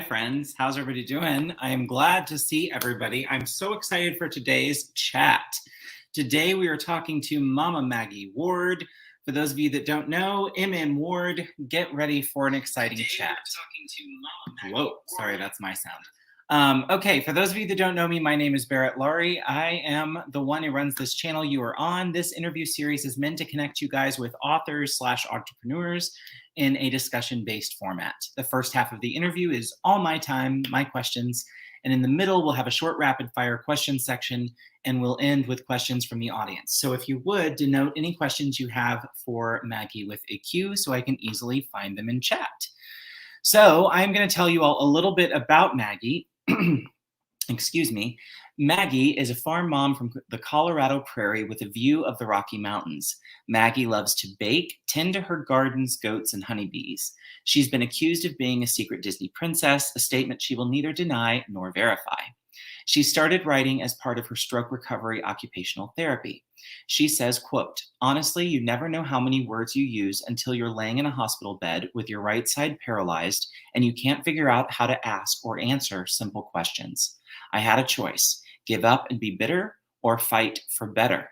friends. How's everybody doing? I am glad to see everybody. I'm so excited for today's chat. Today we are talking to Mama Maggie Ward. For those of you that don't know, MM Ward, get ready for an exciting chat. Whoa, sorry, that's my sound. Okay, for those of you that don't know me, my name is Barrett Laurie. I am the one who runs this channel you are on. This interview series is meant to connect you guys with authors/entrepreneurs in a discussion-based format. The first half of the interview is all my time, my questions, and in the middle, we'll have a short rapid-fire question section, and we'll end with questions from the audience. So if you would, denote any questions you have for Maggie with a Q so I can easily find them in chat. So I'm going to tell you all a little bit about Maggie. Excuse me. Maggie is a farm mom from the Colorado Prairie with a view of the Rocky Mountains. Maggie loves to bake, tend to her gardens, goats, and honeybees. She's been accused of being a secret Disney princess, a statement she will neither deny nor verify. She started writing as part of her stroke recovery occupational therapy. She says, quote, "Honestly, you never know how many words you use until you're laying in a hospital bed with your right side paralyzed and you can't figure out how to ask or answer simple questions. I had a choice, give up and be bitter or fight for better.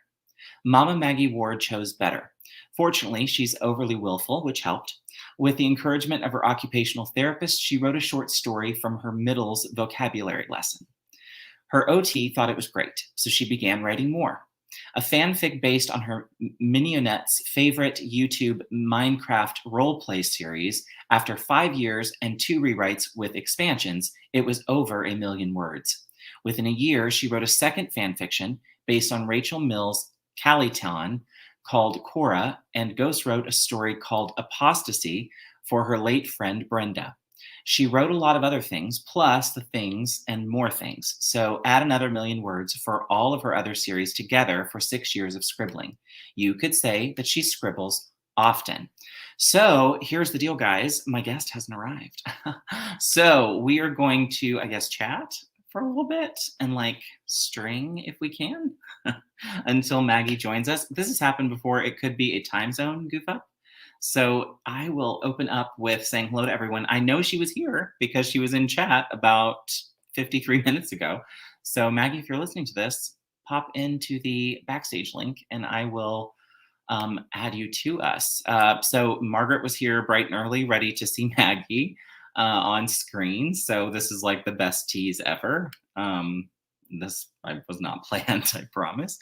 Mama Maggie Ward chose better. Fortunately, she's overly willful, which helped. With the encouragement of her occupational therapist, she wrote a short story from her middle's vocabulary lesson. Her OT thought it was great, so she began writing more. A fanfic based on her Mignonette's favorite YouTube Minecraft roleplay series, after 5 years and 2 rewrites with expansions, it was over 1 million words. Within a year, she wrote a second fanfiction based on Rachel Mills' Caliton called Cora, and Ghost wrote a story called Apostasy for her late friend Brenda. She wrote a lot of other things, plus the things and more things. So add another 1 million words for all of her other series together for 6 years of scribbling. You could say that she scribbles often. So here's the deal, guys. My guest hasn't arrived. So we are going to, I guess, chat for a little bit and like string if we can until Maggie joins us. This has happened before. It could be a time zone goof up. So I will open up with saying hello to everyone. I know she was here because she was in chat about 53 minutes ago. So Maggie, if you're listening to this, pop into the backstage link and I will add you to us. So Margaret was here bright and early, ready to see Maggie on screen. So this is like the best tease ever. This was not planned, I promise.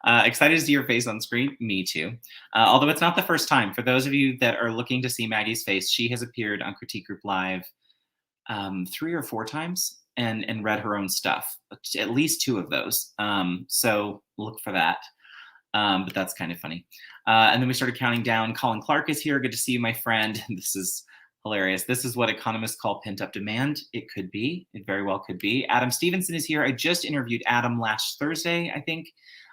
Excited to see your face on screen. Me too. Although it's not the first time. For those of you that are looking to see Maggie's face, she has appeared on Critique Group Live 3 or 4 times and read her own stuff. At least 2 of those. So look for that. But that's kind of funny. And then we started counting down. Colin Clark is here. Good to see you, my friend. This is hilarious. This is what economists call pent-up demand. It could be. It very well could be. Adam Stevenson is here. I just interviewed Adam last Thursday, I think.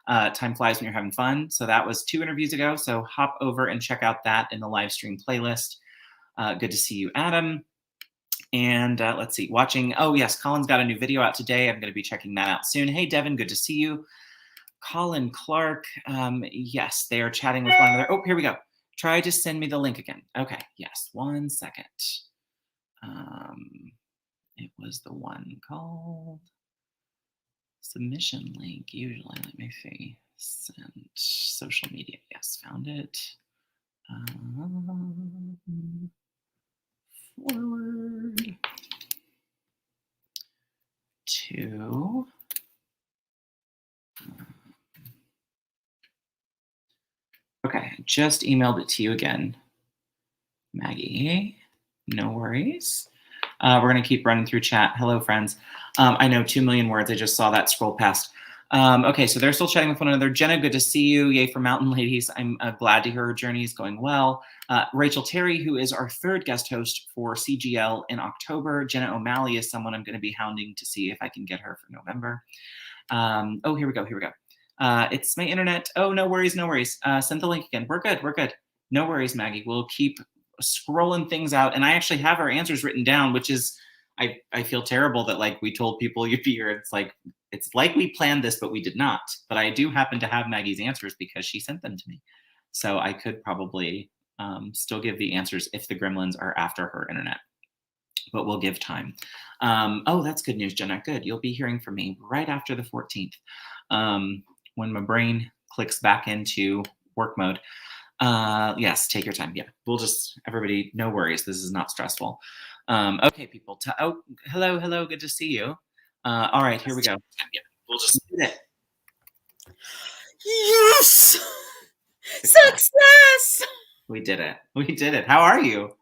Time flies when you're having fun. So that was 2 interviews ago. So hop over and check out that in the live stream playlist. Good to see you, Adam. And let's see, watching. Oh, yes, Colin's got a new video out today. I'm going to be checking that out soon. Hey, Devin, good to see you. Colin Clark. Yes, they are chatting with one another. Oh, here we go. Try to send me the link again. Okay, yes, 1 second. It was the one called submission link. Usually, let me see. Send social media. Yes, found it. Forward to. Okay, just emailed it to you again, Maggie. No worries. We're going to keep running through chat. Hello, friends. I know 2 million words. I just saw that scroll past. Okay, so they're still chatting with one another. Jenna, good to see you. Yay for Mountain Ladies. I'm glad to hear her journey is going well. Rachel Terry, who is our 3rd guest host for CGL in October. Jenna O'Malley is someone I'm going to be hounding to see if I can get her for November. Oh, here we go. Here we go. It's my internet. Oh, no worries, no worries. Send the link again. We're good, we're good. No worries, Maggie. We'll keep scrolling things out. And I actually have our answers written down, which is, I feel terrible that like we told people you'd be here. It's like we planned this, but we did not. But I do happen to have Maggie's answers because she sent them to me. So I could probably still give the answers if the gremlins are after her internet. but we'll give time. Oh, that's good news, Jenna. Good. You'll be hearing from me right after the 14th, when my brain clicks back into work mode. Yes, take your time. Yeah, we'll just, everybody, no worries. This is not stressful. Okay, people. Oh, hello. Good to see you. All right, here we go. Yeah, we'll just do it. Yes! Success! We did it. How are you?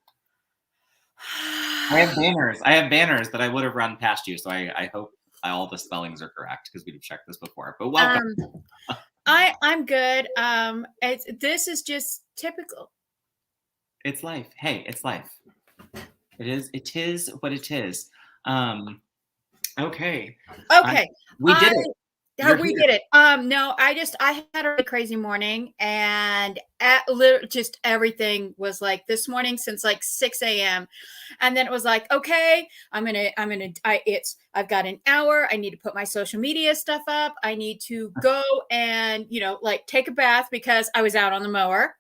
I have banners that I would have run past you, so I hope all the spellings are correct because we've checked this before. But welcome. I'm good. This is just typical. It's life. Hey, it's life. It is what it is. Okay. We did it. We did it. No, I had a really crazy morning, and just everything was like this morning since like 6 a.m. And then it was like, okay, I've got an hour. I need to put my social media stuff up. I need to go and, like take a bath because I was out on the mower.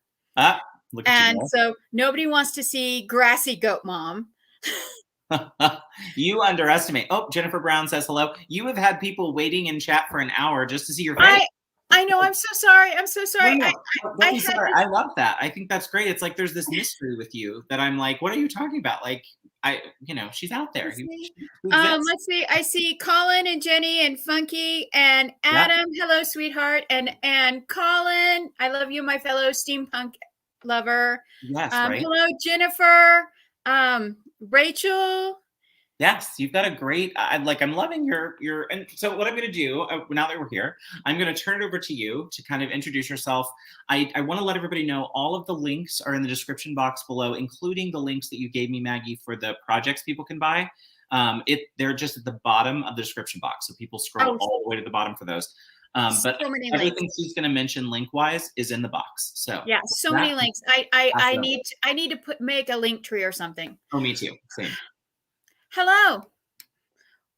Look at you. So nobody wants to see grassy goat mom. You underestimate. Oh, Jennifer Brown says hello. You have had people waiting in chat for an hour just to see your face. I know. I'm so sorry. No. I love that. I think that's great. It's like there's this mystery with you that I'm like, what are you talking about? Like, she's out there. Let's see. I see Colin and Jenny and Funky and Adam. Yep. Hello, sweetheart. And Colin, I love you, my fellow steampunk lover. Yes. Right. Hello, Jennifer. Rachel. Yes, you've got a great, I'm loving your, and so what I'm going to do now that we're here, I'm going to turn it over to you to kind of introduce yourself. I want to let everybody know all of the links are in the description box below, including the links that you gave me, Maggie, for the projects people can buy. They're just at the bottom of the description box. So people scroll all the way to the bottom for those. But everything she's going to mention link-wise is in the box. So yeah, so many links. I need to make a link tree or something. Oh, me too. Same. Hello.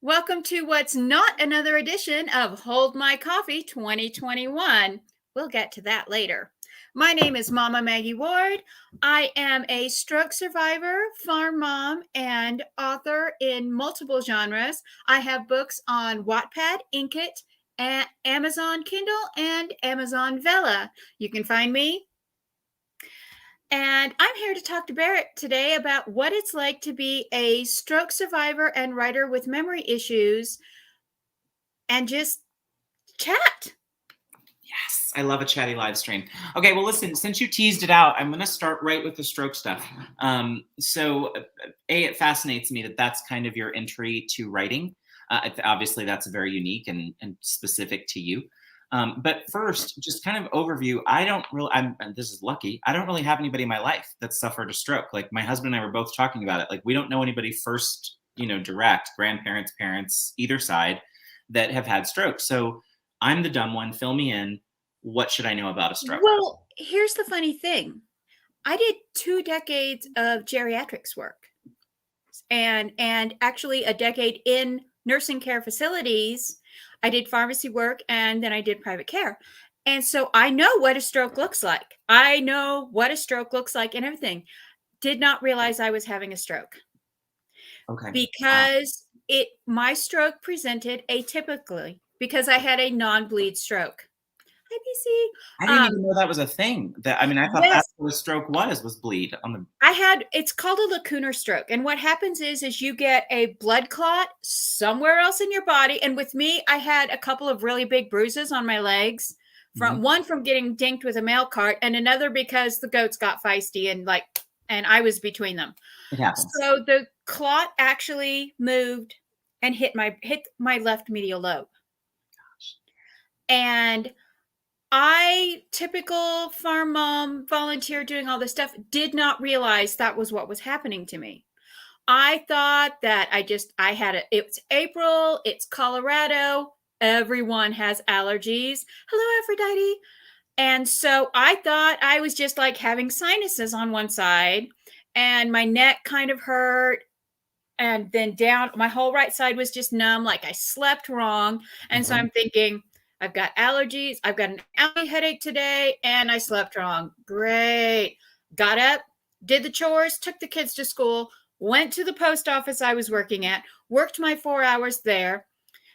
Welcome to what's not another edition of Hold My Coffee 2021. We'll get to that later. My name is Mama Maggie Ward. I am a stroke survivor, farm mom, and author in multiple genres. I have books on Wattpad, Inkit, Amazon Kindle, and Amazon Vella. You can find me. And I'm here to talk to Barrett today about what it's like to be a stroke survivor and writer with memory issues and just chat. Yes, I love a chatty live stream. Okay, well, listen, since you teased it out, I'm going to start right with the stroke stuff. So it fascinates me that that's kind of your entry to writing. Obviously, that's very unique and specific to you. But first, just kind of overview. And this is lucky. I don't really have anybody in my life that suffered a stroke. Like my husband and I were both talking about it. Like we don't know anybody first, direct grandparents, parents, either side that have had strokes. So I'm the dumb one. Fill me in. What should I know about a stroke? Well, here's the funny thing. I did 2 decades of geriatrics work and actually a decade in nursing care facilities. I did pharmacy work and then I did private care. And so I know what a stroke looks like. I know what a stroke looks like and everything. Did not realize I was having a stroke. Okay. Because my stroke presented atypically because I had a non-bleed stroke. Hi, BC. I didn't even know that was a thing. I thought that's what a stroke was bleed on the. It's called a lacunar stroke. And what happens is you get a blood clot somewhere else in your body. And with me, I had a couple of really big bruises on my legs one from getting dinked with a mail cart and another because the goats got feisty and I was between them. It happens. So the clot actually moved and hit my left medial lobe. Gosh. And I, typical farm mom, volunteer doing all this stuff, did not realize that was what was happening to me. I thought that it's April, it's Colorado, everyone has allergies. Hello, Aphrodite. And so I thought I was just like having sinuses on one side and my neck kind of hurt. And then down, my whole right side was just numb, like I slept wrong. And so I'm thinking, I've got allergies. I've got an allergy headache today and I slept wrong. Great. Got up, did the chores, took the kids to school, went to the post office I was working at, worked my 4 hours there.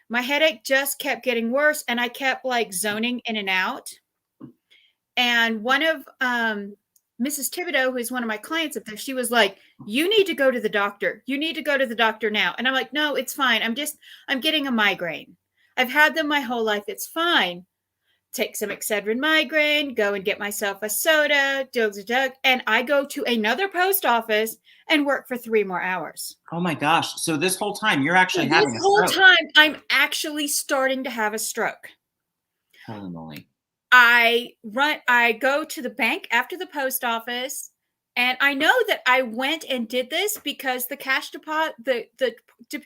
My headache just kept getting worse, and I kept like zoning in and out. And one of Mrs. Thibodeau, who is one of my clients up there, she was like, you need to go to the doctor. You need to go to the doctor now. And I'm like, no, it's fine. I'm getting a migraine. I've had them my whole life. It's fine. Take some Excedrin migraine, go and get myself a soda, and I go to another post office and work for 3 more hours. Oh my gosh. So this whole time you're actually having a stroke. This whole time I'm actually starting to have a stroke. Holy moly. I go to the bank after the post office, and I know that I went and did this because the cash deposit, the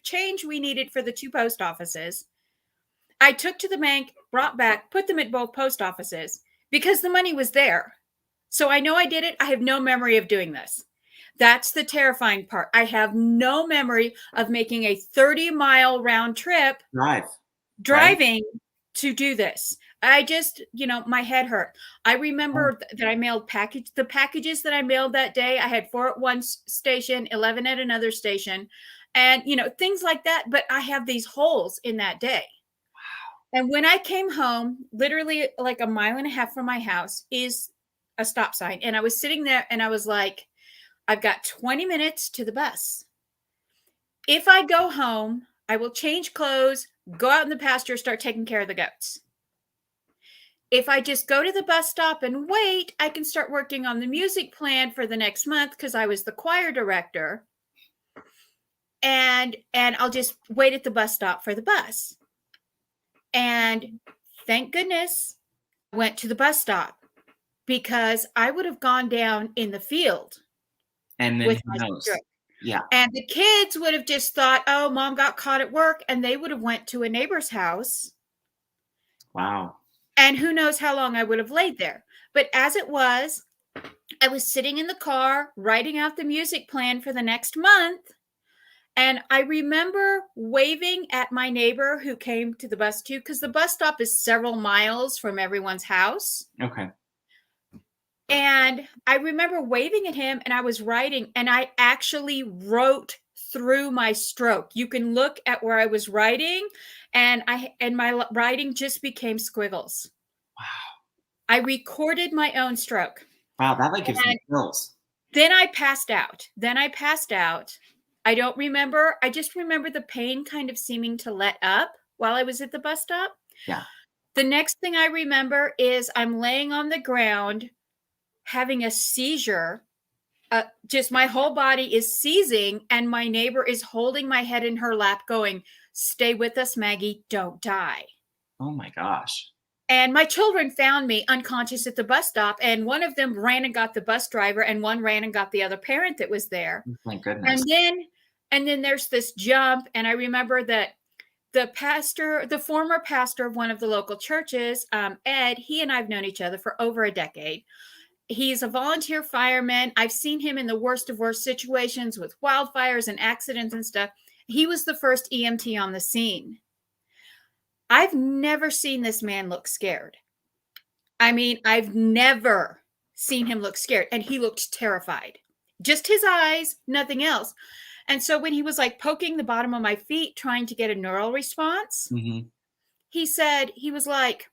change we needed for the 2 post offices, I took to the bank, brought back, put them at both post offices because the money was there. So I know I did it. I have no memory of doing this. That's the terrifying part. I have no memory of making a 30-mile round trip driving to do this. I just, my head hurt. I remember that I mailed the packages that I mailed that day. I had 4 at one station, 11 at another station, and, things like that. But I have these holes in that day. Wow. And when I came home, literally like a mile and a half from my house is a stop sign. And I was sitting there and I was like, I've got 20 minutes to the bus. If I go home, I will change clothes, go out in the pasture, start taking care of the goats. If I just go to the bus stop and wait, I can start working on the music plan for the next month because I was the choir director. And I'll just wait at the bus stop for the bus. And thank goodness I went to the bus stop because I would have gone down in the field. And then who knows? Yeah. And the kids would have just thought, oh, mom got caught at work, and they would have went to a neighbor's house. Wow. And who knows how long I would have laid there. But as it was, I was sitting in the car writing out the music plan for the next month. And I remember waving at my neighbor who came to the bus too, because the bus stop is several miles from everyone's house. Okay. And I remember waving at him, and I was writing, and I actually wrote through my stroke. You can look at where I was writing, and my writing just became squiggles. Wow. I recorded my own stroke. Wow, that gives me chills. Then I passed out. I don't remember. I just remember the pain kind of seeming to let up while I was at the bus stop. Yeah. The next thing I remember is I'm laying on the ground having a seizure. Just my whole body is seizing, and my neighbor is holding my head in her lap going, stay with us, Maggie, don't die. Oh my gosh. And my children found me unconscious at the bus stop, and one of them ran and got the bus driver, and one ran and got the other parent that was there. Thank goodness. And then there's this jump, and I remember that the former pastor of one of the local churches, Ed, he and I've known each other for over a decade. He's a volunteer fireman. I've seen him in the worst of worst situations with wildfires and accidents and stuff. He was the first EMT on the scene. I've never seen this man look scared. I mean, I've never seen him look scared, and he looked terrified. Just his eyes, nothing else. And so when he was like poking the bottom of my feet, trying to get a neural response, he said, he was like,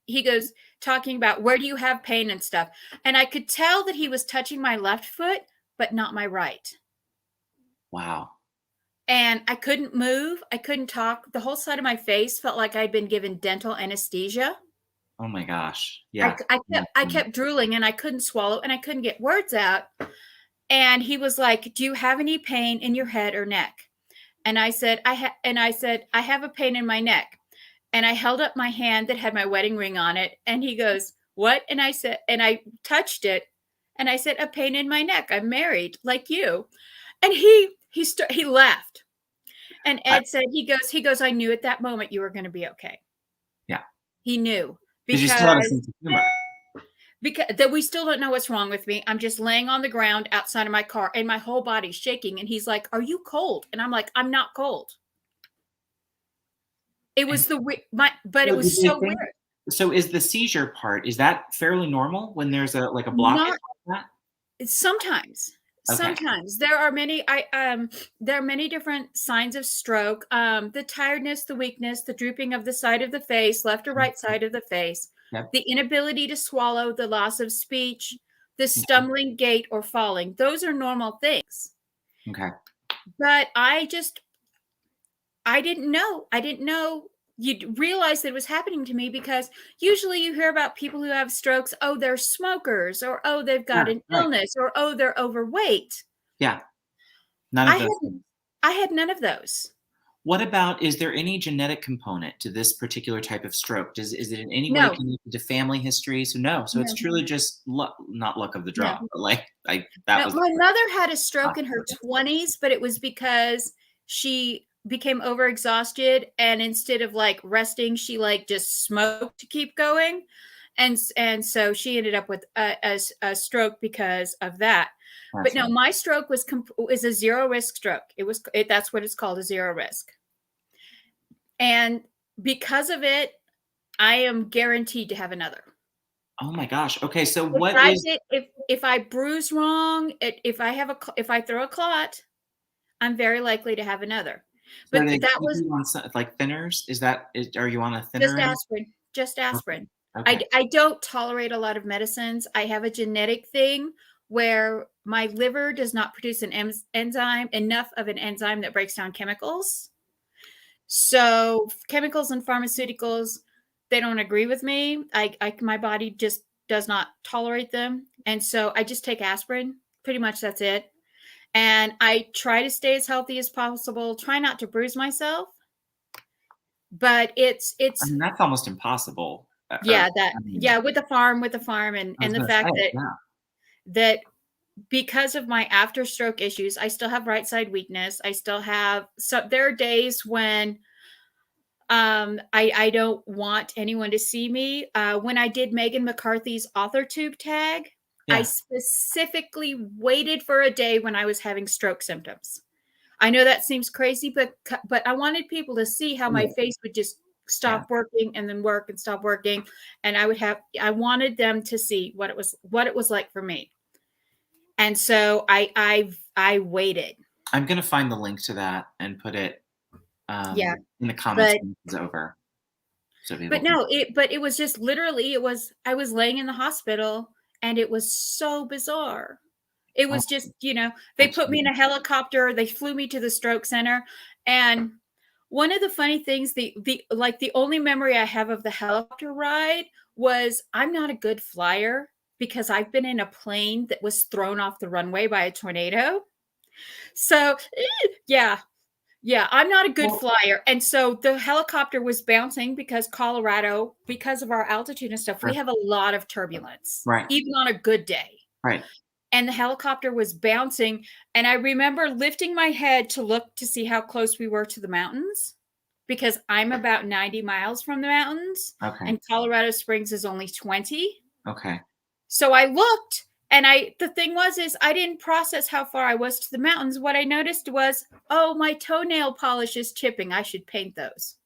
he goes talking about where do you have pain and stuff. And I could tell that he was touching my left foot, but not my right. Wow. And I couldn't move. I couldn't talk. The whole side of my face felt like I'd been given dental anesthesia. Oh my gosh. Yeah. I kept drooling, and I couldn't swallow, and I couldn't get words out. And he was like, do you have any pain in your head or neck? And I said, I have a pain in my neck. And I held up my hand that had my wedding ring on it. And he goes, what? And I said, and I touched it. And I said, a pain in my neck. I'm married like you. And he laughed. And Ed said, he goes, I knew at that moment you were going to be okay. Yeah. He knew. Because you still have a sense of humor. Because that we still don't know what's wrong with me. I'm just laying on the ground outside of my car, and my whole body's shaking. And he's like, are you cold? And I'm like, I'm not cold. It was it was so weird. So is the seizure part, is that fairly normal when there's a blockage like that? Sometimes Sometimes there are many. There are many different signs of stroke. The tiredness, the weakness, the drooping of the side of the face, left or right side of the face, Yep. the inability to swallow, the loss of speech, the stumbling gait or falling. Those are normal things. Okay. But I didn't know. I didn't know you'd realize that it was happening to me, because usually you hear about people who have strokes. Oh, they're smokers, or oh, they've got an illness, or oh, they're overweight. Yeah. None of those things. I had none of those. What about, is there any genetic component to this particular type of stroke? Is it in any way No. connected to family history? So no. So it's truly just luck, not luck of the draw, but like that was. My mother had a stroke in her 20s, but it was because she became overexhausted, and instead of like resting, she like just smoked to keep going, and so she ended up with a stroke because of that. But no, my stroke was a zero risk stroke. That's what it's called, a zero risk. And because of it, I am guaranteed to have another. Oh my gosh. Okay, so if I bruise wrong, if I throw a clot, I'm very likely to have another. But that was on, like, thinners. Are you on a thinner? Just aspirin. Okay. I don't tolerate a lot of medicines. I have a genetic thing where my liver does not produce enough of an enzyme that breaks down chemicals. So chemicals and pharmaceuticals, they don't agree with me. My body just does not tolerate them. And so I just take aspirin. Pretty much that's it. And I try to stay as healthy as possible, try not to bruise myself. But it's I mean, that's almost impossible. With the farm and the fact that because of my after stroke issues, I still have right side weakness. I still have there are days when I don't want anyone to see me. When I did Megan McCarthy's AuthorTube tag, I specifically waited for a day when I was having stroke symptoms. I know that seems crazy, but I wanted people to see how my face would just stop working and then work and stop working, and I wanted them to see what it was like for me. And so I waited. I'm going to find the link to that and put it in the comments when it's over. But it was just literally, I was laying in the hospital, and it was so bizarre. It was just, they put me in a helicopter. They flew me to the stroke center. And one of the funny things, the only memory I have of the helicopter ride was, I'm not a good flyer because I've been in a plane that was thrown off the runway by a tornado. So I'm not a good flyer. And so the helicopter was bouncing because Colorado, because of our altitude and stuff, we have a lot of turbulence, even on a good day. Right. And the helicopter was bouncing. And I remember lifting my head to look to see how close we were to the mountains, because I'm about 90 miles from the mountains. Okay. And Colorado Springs is only 20. Okay. So I looked, and the thing was, I didn't process how far I was to the mountains. What I noticed was, oh, my toenail polish is chipping. I should paint those.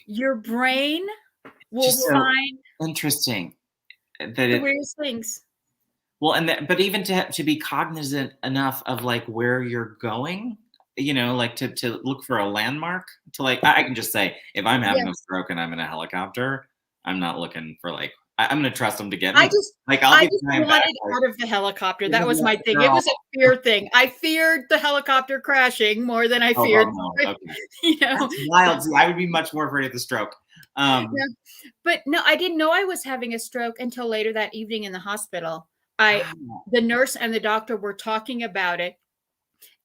Your brain will find interesting the weirdest things. Well, but even to be cognizant enough of like where you're going, like to look for a landmark, to like, I can just say, if I'm having a stroke and I'm in a helicopter, I'm not looking for like, I'm going to trust them to get me. I just wanted out of the helicopter. That was my thing. It was a fear thing. I feared the helicopter crashing more than I feared. That's wild. See, I would be much more afraid of the stroke. But no, I didn't know I was having a stroke until later that evening in the hospital. The nurse and the doctor were talking about it,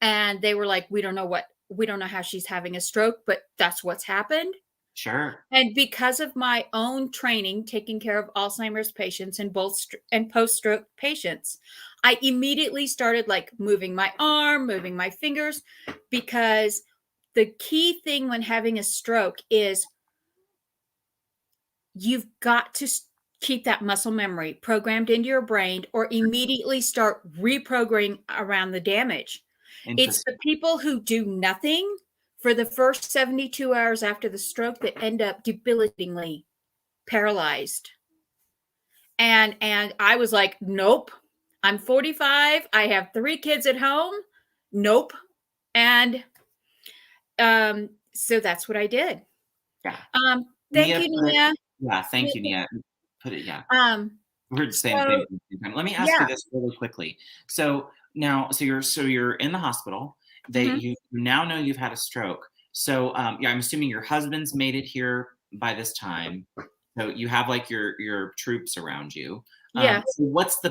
and they were like, we don't know how she's having a stroke, but that's what's happened. Sure. And because of my own training, taking care of Alzheimer's patients and post-stroke patients, I immediately started like moving my arm, moving my fingers, because the key thing when having a stroke is you've got to keep that muscle memory programmed into your brain, or immediately start reprogramming around the damage. It's the people who do nothing for the first 72 hours after the stroke that end up debilitatingly paralyzed. And I was like, nope, I'm 45. I have 3 kids at home. Nope. And so that's what I did. Yeah. Thank you, Nia. Yeah, thank you, Nia. Put it, yeah. Um, We're saying so, things at the same time. Let me ask you this really quickly. So now, you're in the hospital. You now know you've had a stroke. So yeah, I'm assuming your husband's made it here by this time. So you have like your troops around you. yeah. So what's the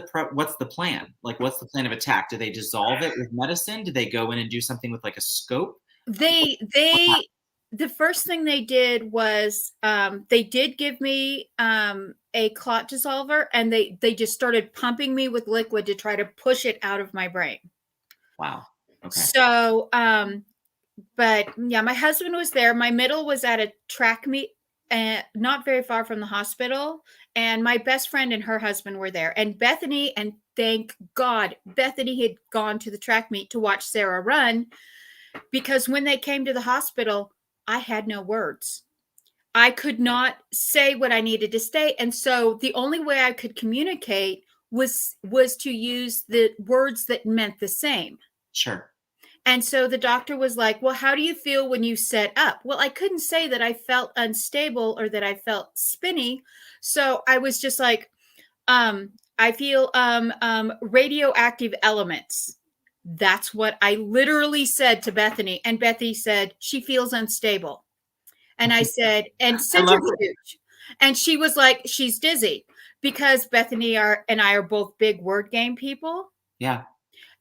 plan? Like, what's the plan of attack? Do they dissolve it with medicine? Do they go in and do something with like a scope? The first thing they did was they did give me a clot dissolver, and they just started pumping me with liquid to try to push it out of my brain. Wow. Okay. So but yeah, my husband was there. My middle was at a track meet not very far from the hospital, and my best friend and her husband were there, and Bethany, and thank God Bethany had gone to the track meet to watch Sarah run, because when they came to the hospital, I had no words. I could not say what I needed to say, and so the only way I could communicate was to use the words that meant the same. Sure. And so the doctor was like, well, how do you feel when you set up? Well, I couldn't say that I felt unstable or that I felt spinny. So I was just like, I feel radioactive elements. That's what I literally said to Bethany. And Bethany said, she feels unstable. And I said, and centrifuge. And she was like, she's dizzy, because Bethany and I are both big word game people. Yeah.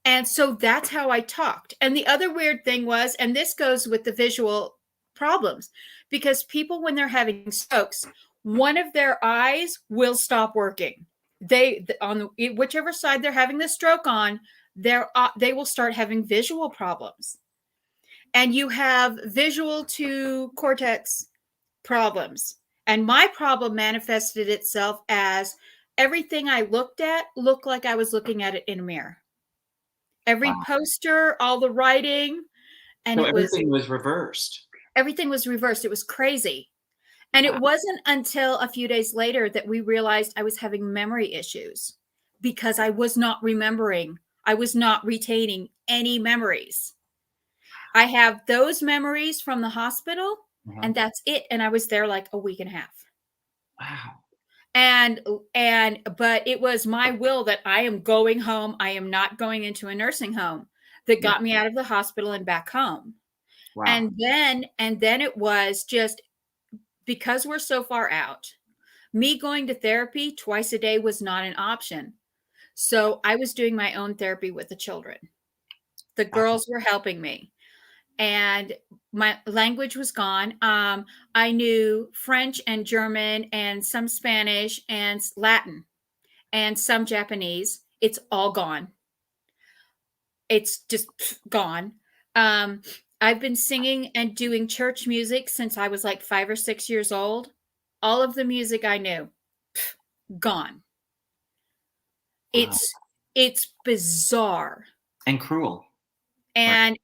And so that's how I talked. And the other weird thing was, and this goes with the visual problems, because people, when they're having strokes, one of their eyes will stop working. They, on whichever side they're having the stroke on, they will start having visual problems. And you have visual to cortex problems. And my problem manifested itself as everything I looked at looked like I was looking at it in a mirror. Every poster, all the writing, and so everything was reversed. Everything was reversed. It was crazy. And it wasn't until a few days later that we realized I was having memory issues, because I was not remembering. I was not retaining any memories. I have those memories from the hospital, and that's it. And I was there like a week and a half. Wow. But it was my will that I am going home. I am not going into a nursing home, that got me out of the hospital and back home. Wow. And then it was just, because we're so far out, me going to therapy twice a day was not an option. So I was doing my own therapy with the children. The girls were helping me. And my language was gone. I knew French and German and some Spanish and Latin and some Japanese. It's all gone. It's just gone. I've been singing and doing church music since I was like 5 or 6 years old. All of the music I knew, gone. Wow. It's bizarre and cruel. And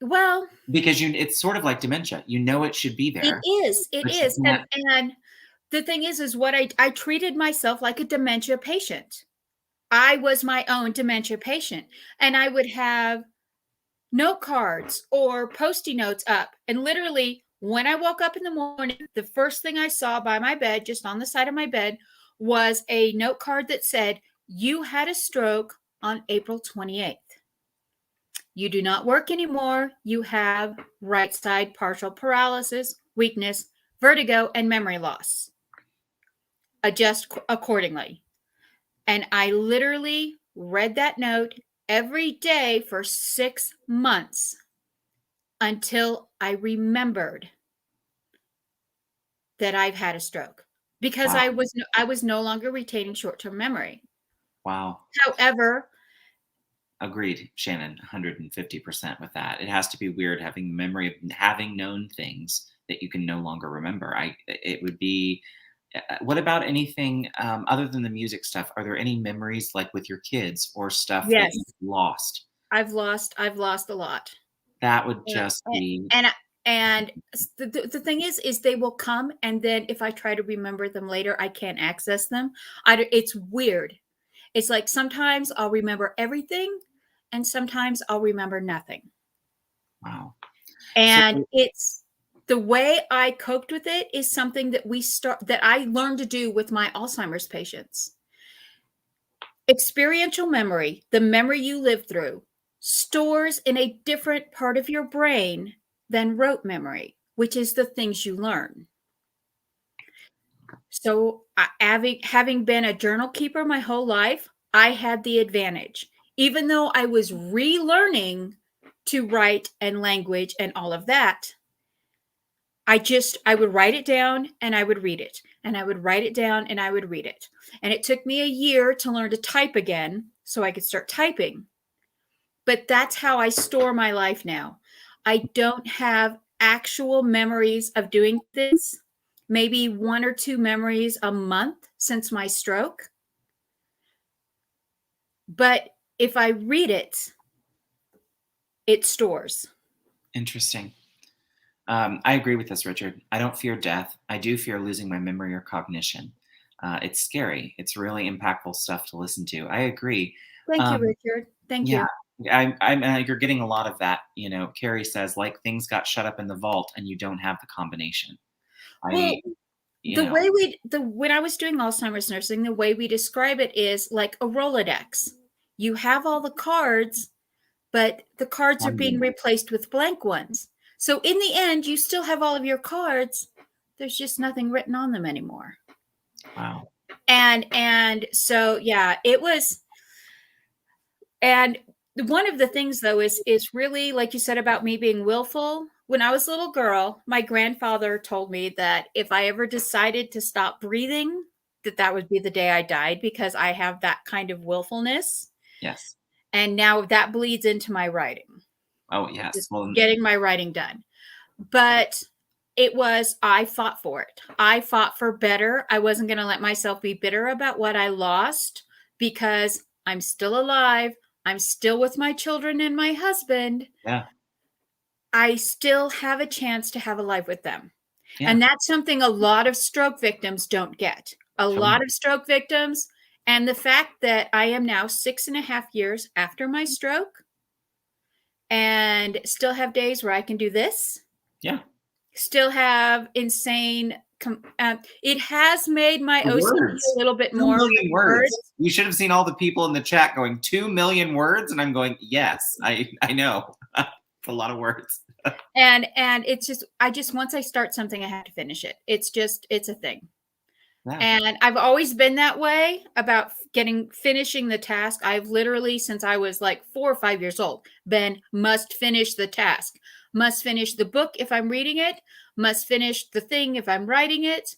well, because it's sort of like dementia. You know it should be there. It is. And the thing is what I treated myself like a dementia patient. I was my own dementia patient, and I would have note cards or Post-it notes up, and literally when I woke up in the morning, the first thing I saw by my bed, just on the side of my bed, was a note card that said, "You had a stroke on April 28th. You do not work anymore. You have right side partial paralysis, weakness, vertigo, and memory loss. Adjust accordingly." And I literally read that note every day for 6 months until I remembered that I've had a stroke, because I was no longer retaining short-term memory. Wow. However, agreed, Shannon, 150% with that. It has to be weird having memory of having known things that you can no longer remember. It would be. What about anything other than the music stuff? Are there any memories like with your kids or stuff that you've lost? I've lost a lot. That would just be. And the thing is they will come, and then if I try to remember them later, I can't access them. It's weird. It's like sometimes I'll remember everything and sometimes I'll remember nothing. Wow. And So, it's the way I coped with it is something that that I learned to do with my Alzheimer's patients. Experiential memory, the memory you live through, stores in a different part of your brain than rote memory, which is the things you learn. So, having been a journal keeper my whole life, I had the advantage. Even though I was relearning to write and language and all of that, I would write it down and I would read it. And I would write it down and I would read it. And it took me a year to learn to type again so I could start typing. But that's how I store my life now. I don't have actual memories of doing things, maybe 1 or 2 memories a month since my stroke. But if I read it, it stores. interesting. I agree with this, Richard. I don't fear death. I do fear losing my memory or cognition. It's scary. It's really impactful stuff to listen to. I agree. Thank you, Richard. Thank you. You're getting a lot of that. You know, Carrie says, like, things got shut up in the vault and you don't have the combination. Well, when I was doing Alzheimer's nursing, the way we describe it is like a Rolodex. You have all the cards, but the cards are being replaced with blank ones. So in the end, you still have all of your cards. There's just nothing written on them anymore. Wow. And so, yeah, it was. And one of the things, though, is really, like you said about me being willful. When I was a little girl, my grandfather told me that if I ever decided to stop breathing, that would be the day I died, because I have that kind of willfulness. Yes. And now that bleeds into my writing. Oh, yes. Well, getting my writing done. But I fought for it. I fought for better. I wasn't going to let myself be bitter about what I lost, because I'm still alive. I'm still with my children and my husband. Yeah. I still have a chance to have a life with them. Yeah. And that's something a lot of stroke victims don't get. A lot of stroke victims. And the fact that I am now 6.5 years after my stroke and still have days where I can do this. Yeah. Still have insane. It has made my OCD a little bit more. 2 million words. You should have seen all the people in the chat going 2 million words, and I'm going, yes, I know. It's a lot of words. And it's just, once I start something, I have to finish it. It's a thing. Yeah. And I've always been that way about finishing the task. I've literally, since I was like 4 or 5 years old, must finish the task, must finish the book if I'm reading it, must finish the thing if I'm writing it.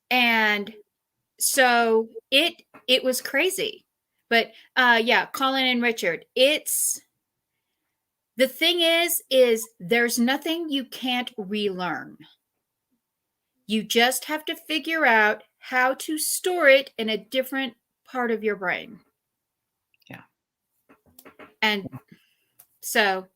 And so it was crazy. But yeah, Colin and Richard, the thing is there's nothing you can't relearn. You just have to figure out how to store it in a different part of your brain. Yeah. And so,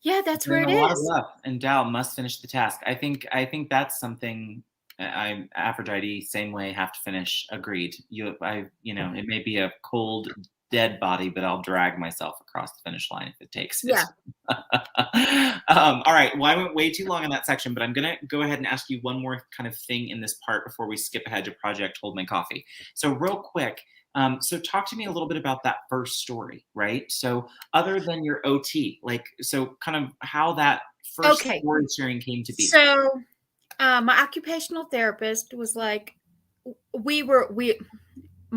yeah, that's where it is. A lot of love. And Dow must finish the task. I think that's something Aphrodite, same way, have to finish. Agreed. It may be a cold, dead body, but I'll drag myself across the finish line if it takes it. Yeah. All right. Well, I went way too long in that section, but I'm going to go ahead and ask you one more kind of thing in this part before we skip ahead to Project Hold My Coffee. So real quick, so talk to me a little bit about that first story, right? So other than your OT, so kind of how that first story sharing came to be. So my occupational therapist was like,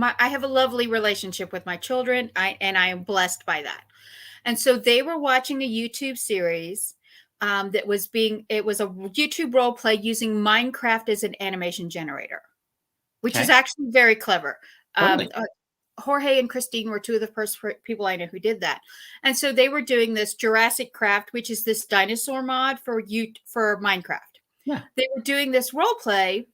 I have a lovely relationship with my children, and I am blessed by that. And so they were watching a YouTube series it was a YouTube role play using Minecraft as an animation generator, which is actually very clever. Totally. Jorge and Christine were two of the first people I know who did that. And so they were doing this Jurassic Craft, which is this dinosaur mod for Minecraft. Yeah. They were doing this role play.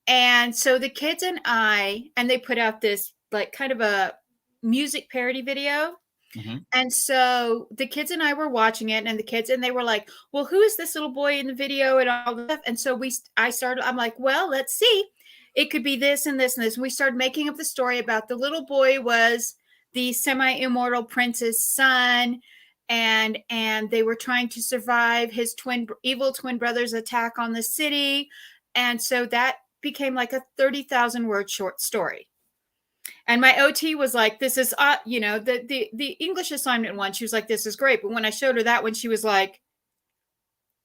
And so the kids and they put out this like kind of a music parody video. Mm-hmm. And so the kids and I were watching it, and they were like, well, who is this little boy in the video and all that stuff? And so I'm like, well, let's see. it could be this and this and this. And we started making up the story about the little boy was the semi-immortal prince's son, and they were trying to survive his evil twin brother's attack on the city. And so that became like a 30,000 word short story. And my OT was like, this is, the English assignment one, she was like, this is great. But when I showed her that one, she was like,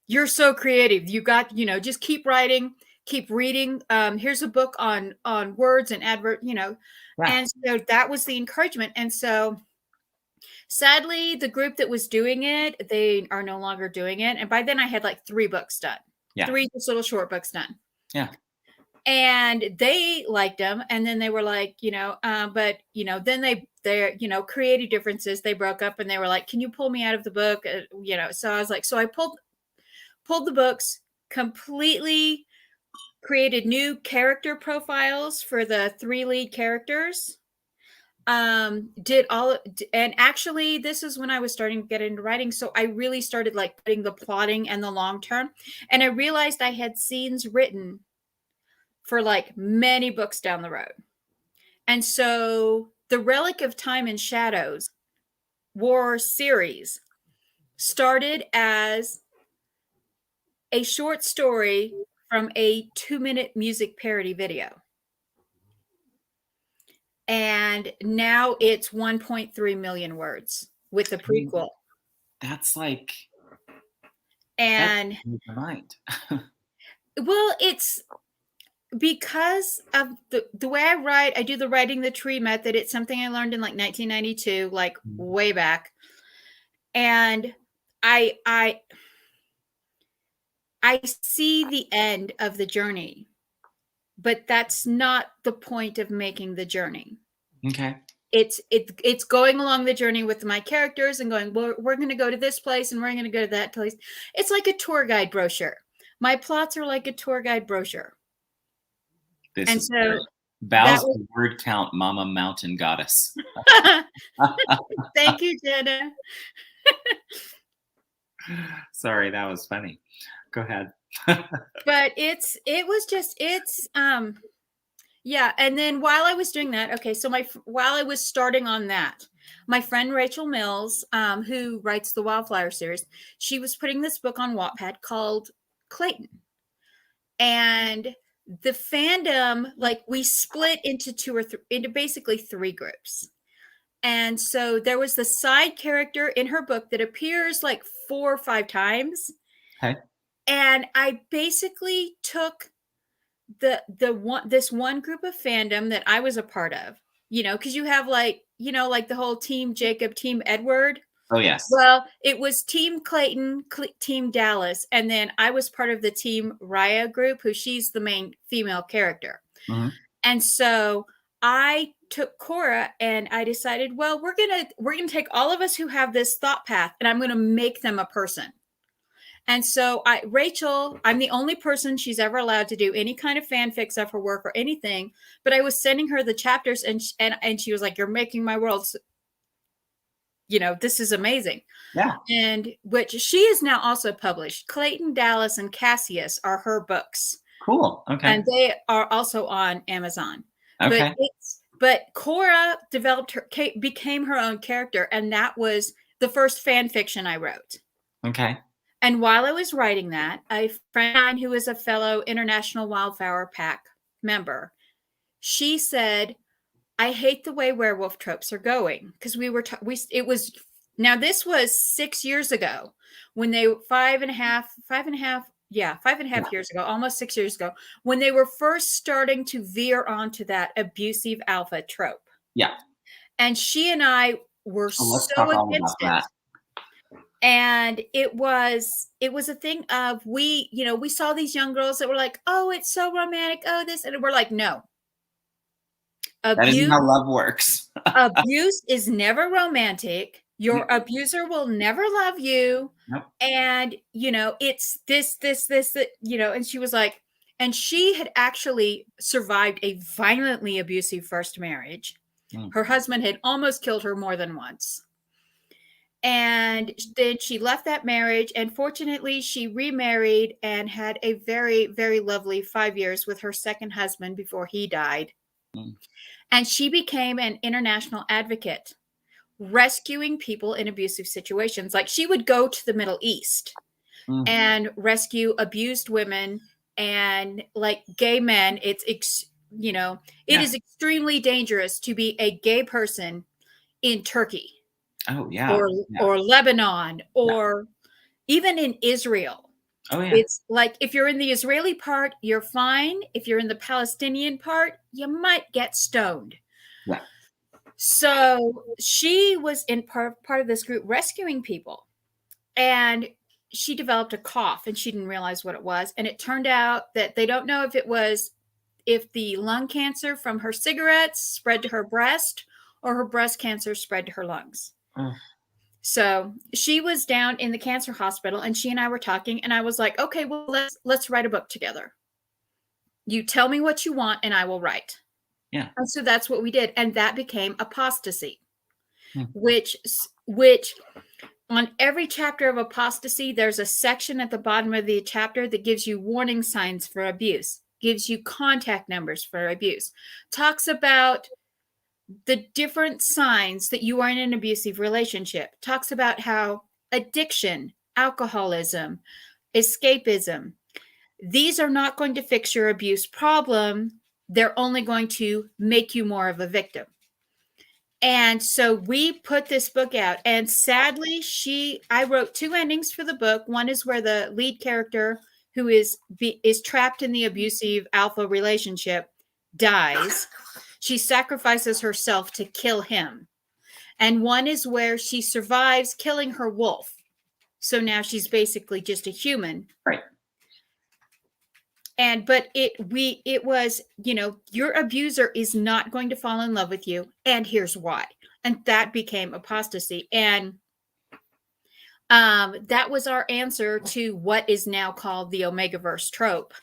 you're so creative. You got, just keep writing, keep reading. Here's a book on words and advert, Yeah. And so that was the encouragement. And so sadly, the group that was doing it, they are no longer doing it. And by then I had like 3 books done. Yeah. 3 just little short books done. Yeah. And they liked them. And then they were like, but, then they're, creative differences. They broke up and they were like, can you pull me out of the book? So I was like, so I pulled the books, completely created new character profiles for the 3 lead characters. Did all, and actually this is when I was starting to get into writing. So I really started like putting the plotting and the long term. And I realized I had scenes written for like many books down the road. And so the Relic of Time and Shadows War series started as a short story from a 2-minute music parody video. And now it's 1.3 million words with the prequel. That's like, and that's mind. Well, it's because of the way I write. I do the writing the tree method. It's something I learned in like 1992, like way back. And I see the end of the journey, but that's not the point of making the journey. Okay. It's going along the journey with my characters and going, well, we're going to go to this place and we're going to go to that place. It's like a tour guide brochure. My plots are like a tour guide brochure. This and is so Bow's the word count, Mama Mountain Goddess. Thank you, Jenna. Sorry, that was funny. Go ahead. But yeah. And then while I was doing that, okay, so while I was starting on that, my friend Rachel Mills, who writes the Wildflower series, she was putting this book on Wattpad called Clayton. And the fandom, like we split into into basically 3 groups. And so there was the side character in her book that appears like 4 or 5 times. Okay. And I basically took this one group of fandom that I was a part of, because you have like, like the whole Team Jacob, Team Edward. Oh, yes. Well, it was Team Clayton, Team Dallas. And then I was part of the Team Raya group, who she's the main female character. Mm-hmm. And so I took Cora and I decided, well, we're going to take all of us who have this thought path and I'm going to make them a person. And so Rachel, I'm the only person she's ever allowed to do any kind of fanfics of her work or anything. But I was sending her the chapters and she was like, you're making my world. This is amazing. Yeah. And which she is now also published. Clayton, Dallas, and Cassius are her books. Cool. Okay. And they are also on Amazon. Okay. But Cora became her own character. And that was the first fan fiction I wrote. Okay. And while I was writing that, a friend of mine who is a fellow International Wildflower Pack member, she said, I hate the way werewolf tropes are going, because now this was 6 years ago when they 5.5 years ago, almost 6 years ago, when they were first starting to veer onto that abusive alpha trope. Yeah. And she and I were so against it. And it was a thing of we saw these young girls that were like, oh, it's so romantic. Oh, this. And we're like, no. That isn't how love works. Abuse is never romantic. Your abuser will never love you. Nope. And, it's this, and she was like, and she had actually survived a violently abusive first marriage. Her husband had almost killed her more than once. And then she left that marriage, and fortunately she remarried and had a very, very lovely 5 years with her second husband before he died. Mm. And she became an international advocate, rescuing people in abusive situations. Like, she would go to the Middle East and rescue abused women and like gay men. It is extremely dangerous to be a gay person in Turkey. Oh, yeah. Or Lebanon, or even in Israel. Oh, yeah. It's like, if you're in the Israeli part, you're fine. If you're in the Palestinian part, you might get stoned. Yeah. So she was in part of this group rescuing people, and she developed a cough, and she didn't realize what it was. And it turned out that they don't know if the lung cancer from her cigarettes spread to her breast, or her breast cancer spread to her lungs. So she was down in the cancer hospital, and she and I were talking, and I was like, okay, well, let's write a book together. You tell me what you want and I will write. Yeah. And so that's what we did. And that became Apostasy, which on every chapter of Apostasy, there's a section at the bottom of the chapter that gives you warning signs for abuse, gives you contact numbers for abuse, talks about the different signs that you are in an abusive relationship, talks about how addiction, alcoholism, escapism, these are not going to fix your abuse problem. They're only going to make you more of a victim. And so we put this book out, and sadly, I wrote 2 endings for the book. One is where the lead character, who is trapped in the abusive alpha relationship, dies. She sacrifices herself to kill him. And one is where she survives killing her wolf. So now she's basically just a human. Right. But it was, your abuser is not going to fall in love with you. And here's why. And that became Apostasy. And that was our answer to what is now called the Omegaverse trope.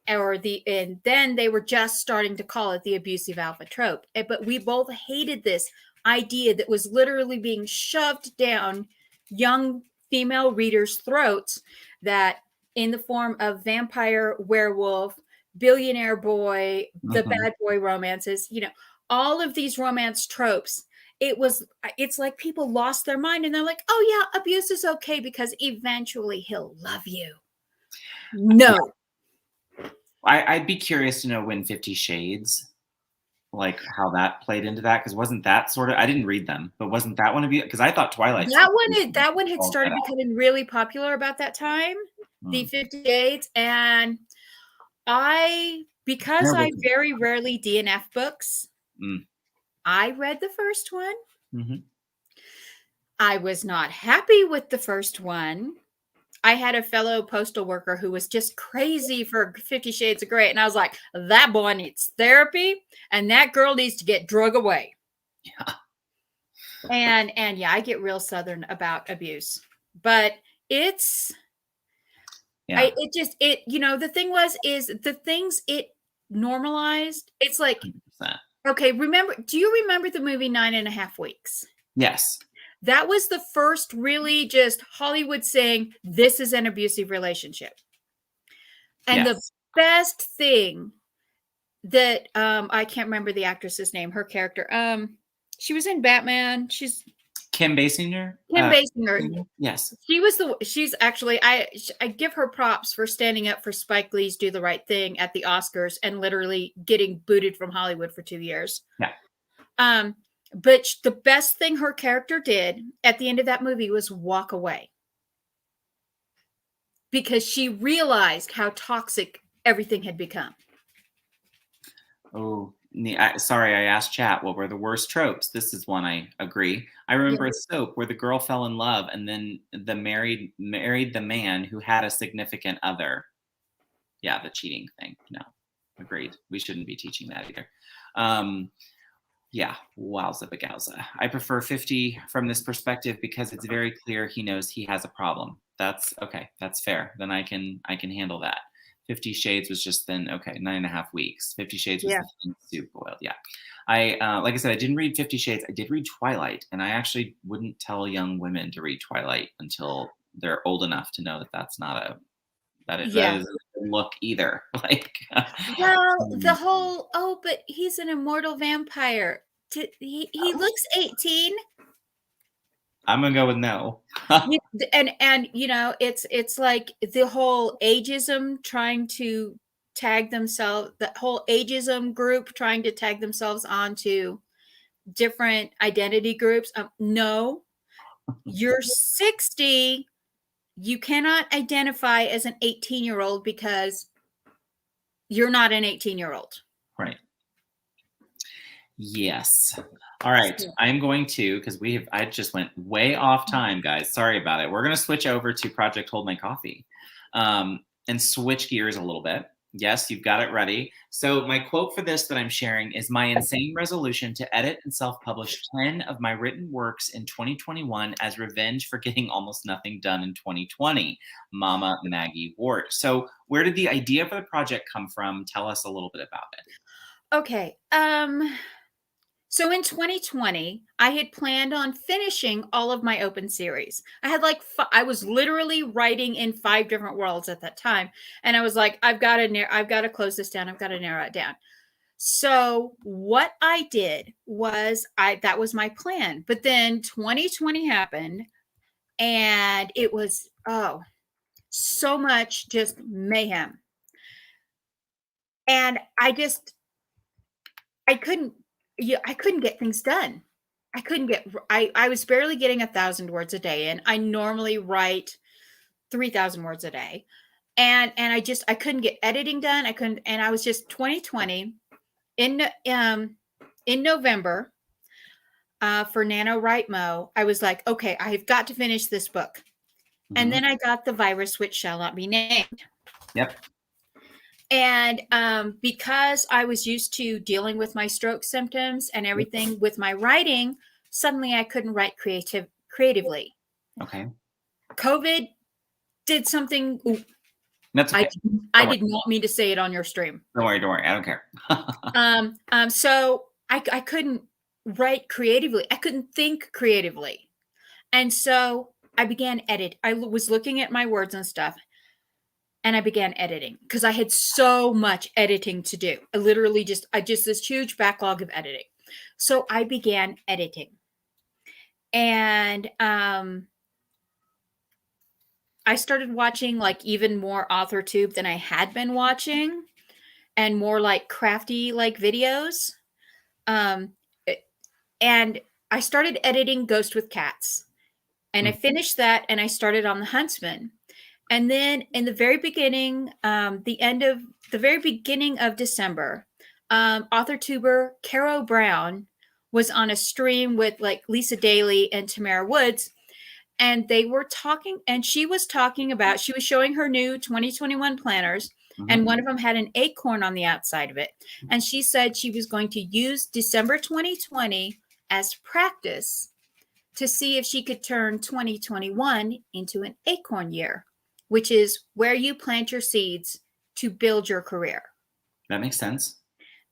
And then they were just starting to call it the abusive alpha trope. But we both hated this idea that was literally being shoved down young female readers' throats, that in the form of vampire, werewolf, billionaire boy, the bad boy romances, all of these romance tropes. It's like people lost their mind, and they're like, oh yeah, abuse is okay because eventually he'll love you. No. I'd be curious to know when 50 Shades, like how that played into that, because wasn't that sort of, I didn't read them, but wasn't that one of you? Because I thought Twilight. That one had started becoming really popular about that time, the 50 Shades, and because I very rarely DNF books, I read the first one. I was not happy with the first one. I had a fellow postal worker who was just crazy for 50 Shades of Grey. And I was like, that boy needs therapy, and that girl needs to get drug away. Yeah. And yeah, I get real Southern about abuse. But the things it normalized, it's like, 100%. Okay, do you remember the movie 9.5 Weeks? Yes. That was the first really just Hollywood saying, this is an abusive relationship. And the best thing that, I can't remember the actress's name, her character. She was in Batman. She's Kim Basinger. Yes. She's actually, I give her props for standing up for Spike Lee's Do the Right Thing at the Oscars and literally getting booted from Hollywood for 2 years. Yeah. But the best thing her character did at the end of that movie was walk away, because she realized how toxic everything had become. Oh, sorry, I asked chat, what were the worst tropes? This is one I agree. I remember a soap where the girl fell in love and then married the man who had a significant other. Yeah, the cheating thing. No, agreed. We shouldn't be teaching that either. Yeah, wowza bagowza. I prefer 50 from this perspective because it's very clear he knows he has a problem. That's okay. That's fair. Then I can handle that. 50 Shades was just then, okay, 9.5 weeks. 50 Shades was Yeah. the thing soup boiled. Yeah. Like I said, I didn't read 50 Shades. I did read Twilight, and I actually wouldn't tell young women to read Twilight until they're old enough to know that that's not that Yeah. is a good look either. Like, Well, the whole, oh, but he's an immortal vampire. He looks 18. I'm gonna go with no. And you know, it's like the whole ageism trying to tag themselves, the whole ageism group trying to tag themselves onto different identity groups. No, you're 60. You cannot identify as an 18-year-old because you're not an 18-year-old. Right. Yes. All right. I'm going to, because I just went way off time, guys. Sorry about it. We're going to switch over to Project Hold My Coffee and switch gears a little bit. Yes, you've got it ready. So my quote for this that I'm sharing is my insane resolution to edit and self-publish 10 of my written works in 2021 as revenge for getting almost nothing done in 2020. Mama Magie Ward. So where did the idea for the project come from? Tell us a little bit about it. Okay. So in 2020, I had planned on finishing all of my open series. I had I was literally writing in 5 different worlds at that time. And I was like, I've got to close this down. I've got to narrow it down. So what I did was that was my plan. But then 2020 happened and it was, so much just mayhem. And I couldn't get things done. I was barely getting 1,000 words a day, and I normally write 3,000 words a day. And I couldn't get editing done. And I was just 2020 in November for NaNoWriMo. I was like, okay, I've got to finish this book. Mm-hmm. And then I got the virus which shall not be named. Yep. And because I was used to dealing with my stroke symptoms and everything with my writing, suddenly I couldn't write creatively. Okay. COVID did something. That's okay. I did not mean to say it on your stream. Don't worry. I don't care. So I couldn't write creatively. I couldn't think creatively. And so I began edit. I was looking at my words and stuff. And I began editing because I had so much editing to do. I literally just this huge backlog of editing. So I began editing. And I started watching like even more AuthorTube than I had been watching, and more like crafty like videos. And I started editing Ghost with Cats. And I finished that and I started on The Huntsman. And then in the very beginning, the very beginning of December, AuthorTuber Caro Brown was on a stream with like Lisa Daly and Tamara Woods. And they were talking, and she was showing her new 2021 planners. Mm-hmm. And one of them had an acorn on the outside of it. And she said she was going to use December 2020 as practice to see if she could turn 2021 into an acorn year, which is where you plant your seeds to build your career. That makes sense.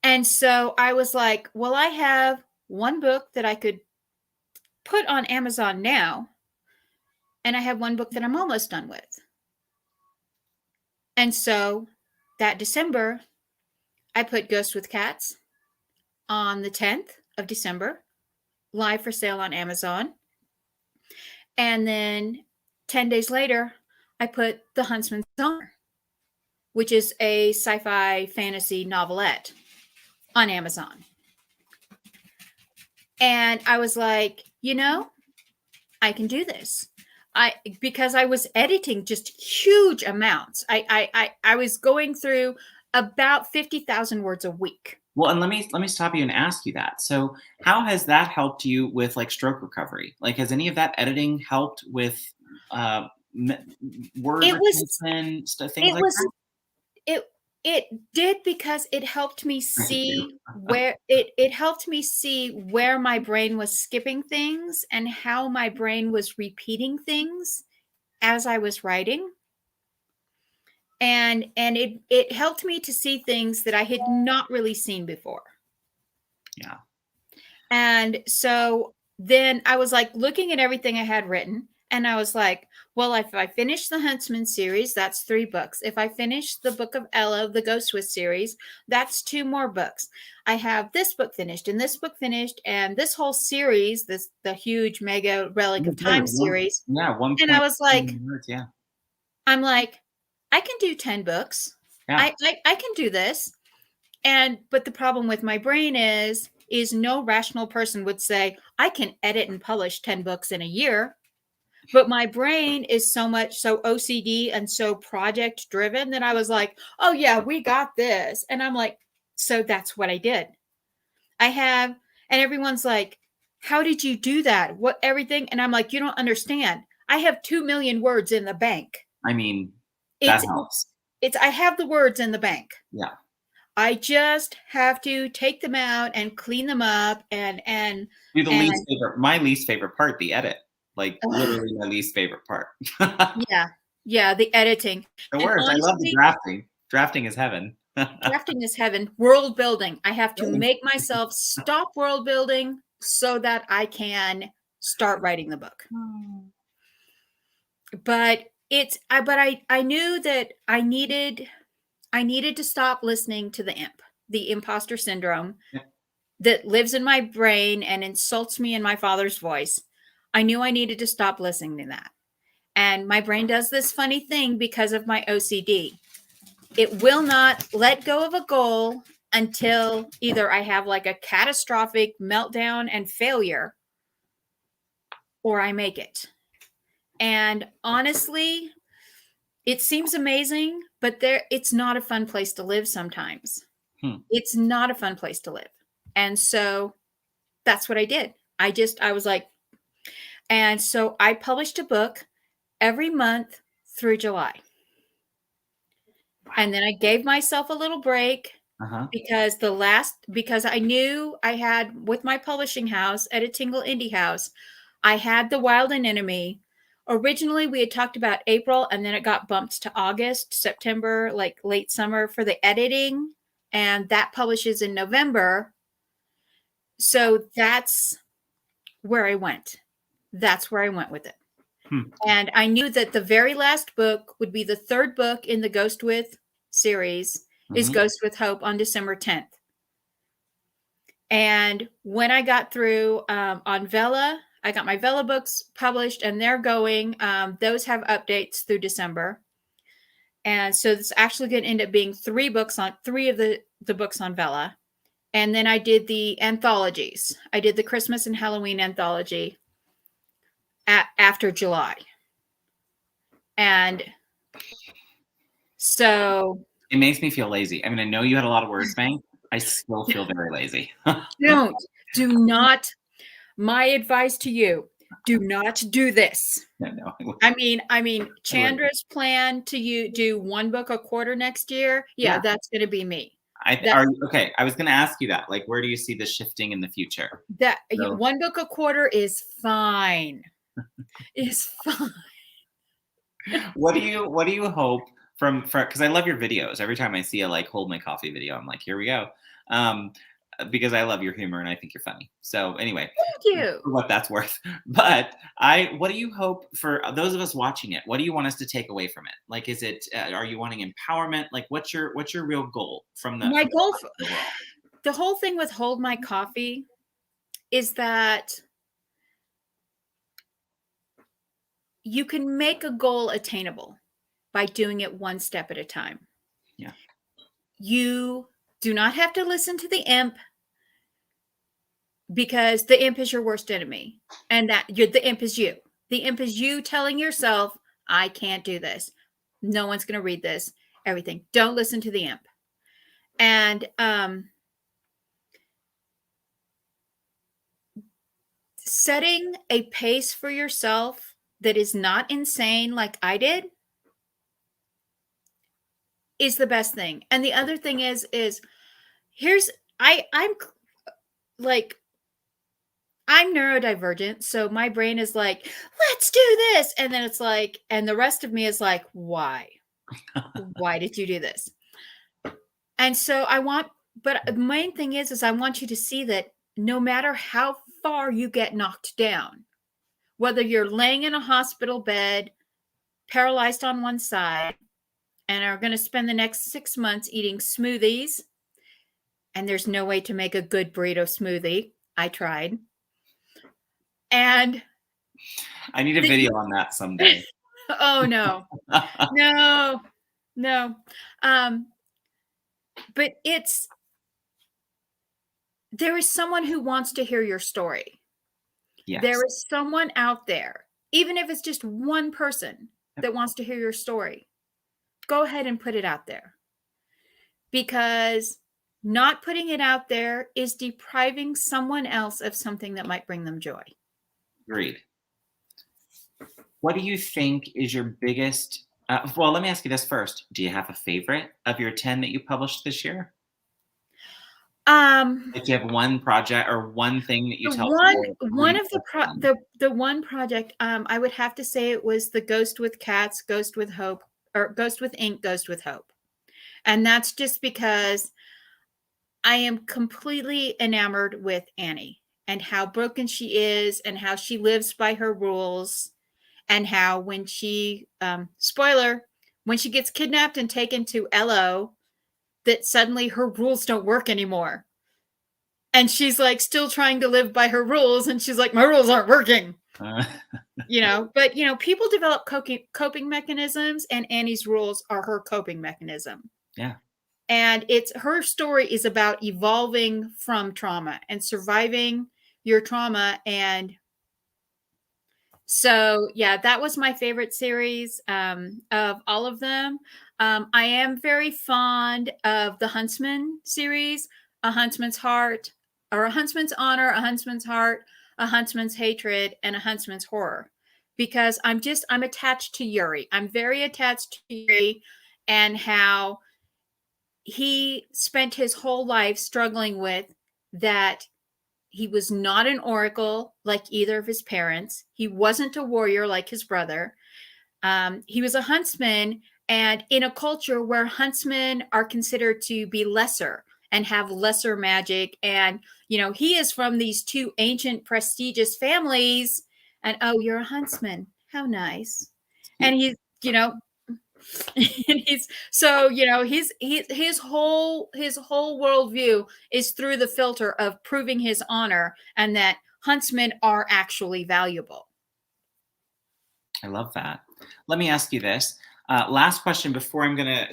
And so I was like, well, I have one book that I could put on Amazon now, and I have one book that I'm almost done with. And so that December, I put Ghost with Cats on the 10th of December, live for sale on Amazon. And then 10 days later, I put The Huntsman's Honor, which is a sci-fi fantasy novelette, on Amazon. And I was like, I can do this. Because I was editing just huge amounts. I was going through about 50,000 words a week. Well, and let me stop you and ask you that. So how has that helped you with like stroke recovery? Like, has any of that editing helped with word retention, things like that? It did, because it helped me see where it helped me see where my brain was skipping things and how my brain was repeating things as I was writing. And it helped me to see things that I had not really seen before. Yeah. And so then I was like looking at everything I had written, and I was like, well, if I finish the Huntsman series, that's 3 books. If I finish the Book of Ella, the Ghost With series, that's 2 more books. I have this book finished and this book finished, and this whole series, the huge mega Relic of Time series. Yeah, 1. And I was like, words, yeah. I'm like, I can do 10 books. Yeah. I can do this. But the problem with my brain is no rational person would say, I can edit and publish 10 books in a year. But my brain is so OCD and so project driven that I was like, oh yeah, we got this. And I'm like, so that's what I did. And everyone's like, how did you do that? What, everything? And I'm like, you don't understand. I have 2 million words in the bank. I mean, that helps. I have the words in the bank. Yeah. I just have to take them out and clean them up and do the least favorite. My least favorite part, the edit. Like literally my least favorite part. Yeah, the editing. The worst. Honestly, I love the drafting. Drafting is heaven. Drafting is heaven. World building. I have to make myself stop world building so that I can start writing the book. But I knew that I needed to stop listening to the imp, the imposter syndrome that lives in my brain and insults me in my father's voice. I knew I needed to stop listening to that. And my brain does this funny thing because of my OCD. It will not let go of a goal until either I have like a catastrophic meltdown and failure, or I make it. And honestly, it seems amazing, but it's not a fun place to live sometimes. It's not a fun place to live. And so that's what I did. I was like, and so I published a book every month through July. And then I gave myself a little break because I knew I had, with my publishing house at a Tingle Indie House, I had The Wild and Enemy. Originally, we had talked about April, and then it got bumped to August, September, like late summer for the editing. And that publishes in November. So that's where I went. That's where I went with it. And I knew that the very last book would be the 3rd book in the Ghost With series, is Ghost With Hope, on December 10th. And when I got through on Vela, I got my Vela books published, and they're going. Those have updates through December. And so it's actually going to end up being 3 of the books on Vela. And then I did the anthologies. I did the Christmas and Halloween anthology after July. And so it makes me feel lazy. I mean, I know you had a lot of words bank. I still feel very lazy. Do not. My advice to you, do not do this. No. I mean, Chandra's plan to do 1 book a quarter next year. Yeah. That's going to be me. Okay. I was going to ask you that. Like, where do you see this shifting in the future? 1 book a quarter is fine. Is fine. What do you hope from because I love your videos. Every time I see a like hold my coffee video, I'm like, here we go. Because I love your humor and I think you're funny. So anyway, thank you. For what that's worth. But what do you hope for those of us watching it? What do you want us to take away from it? Like, is it are you wanting empowerment? Like, what's your real goal from the? My goal, the whole thing with hold my coffee, is that you can make a goal attainable by doing it 1 step at a time. Yeah. You do not have to listen to the imp, because the imp is your worst enemy, and the imp is you. The imp is you telling yourself, I can't do this. No one's going to read this. Everything. Don't listen to the imp. And setting a pace for yourself that is not insane like I did is the best thing. And the other thing is I'm neurodivergent, so my brain is like, let's do this. And then it's like, and the rest of me is like, why? Why did you do this? And so but the main thing is I want you to see that no matter how far you get knocked down, whether you're laying in a hospital bed, paralyzed on one side, and are going to spend the next 6 months eating smoothies, and there's no way to make a good burrito smoothie. I tried. And I need a video on that someday. oh, no. No. No. But there is someone who wants to hear your story. Yes. There is someone out there, even if it's just one person that wants to hear your story. Go ahead and put it out there. Because not putting it out there is depriving someone else of something that might bring them joy. Agreed. What do you think is your biggest, well, let me ask you this first. Do you have a favorite of your 10 that you published this year? If you have one project or one thing that you tell the one project, I would have to say it was the Ghost with Cats, Ghost with Hope, or Ghost with Ink, Ghost with Hope. And that's just because I am completely enamored with Annie and how broken she is and how she lives by her rules, and how when she, spoiler, when she gets kidnapped and taken to LO, that suddenly her rules don't work anymore. And she's like still trying to live by her rules. And she's like, my rules aren't working. But people develop coping mechanisms, and Annie's rules are her coping mechanism. Yeah. And her story is about evolving from trauma and surviving your trauma. And so, yeah, that was my favorite series of all of them. I am very fond of the Huntsman series, A Huntsman's Heart, or A Huntsman's Honor, A Huntsman's Heart, A Huntsman's Hatred, and A Huntsman's Horror, because I'm attached to Yuri. I'm very attached to Yuri and how he spent his whole life struggling with that. He was not an oracle like either of his parents. He wasn't a warrior like his brother. He was a huntsman, and in a culture where huntsmen are considered to be lesser and have lesser magic. And, he is from these two ancient, prestigious families. And, oh, you're a huntsman. How nice. And he's, and his whole worldview is through the filter of proving his honor and that huntsmen are actually valuable. I love that. Let me ask you this. Last question before I'm going to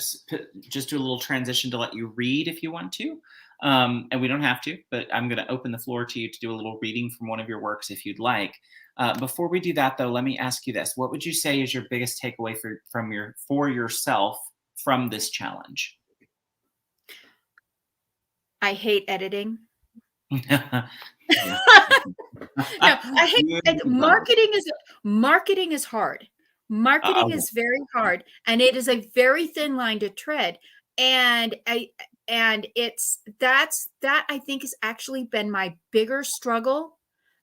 just do a little transition to let you read if you want to. And we don't have to, but I'm going to open the floor to you to do a little reading from one of your works if you'd like. Before we do that, though, let me ask you this. What would you say is your biggest takeaway for yourself from this challenge? I hate editing. No, I hate marketing is hard. Marketing is very hard, and it is a very thin line to tread. And that I think has actually been my bigger struggle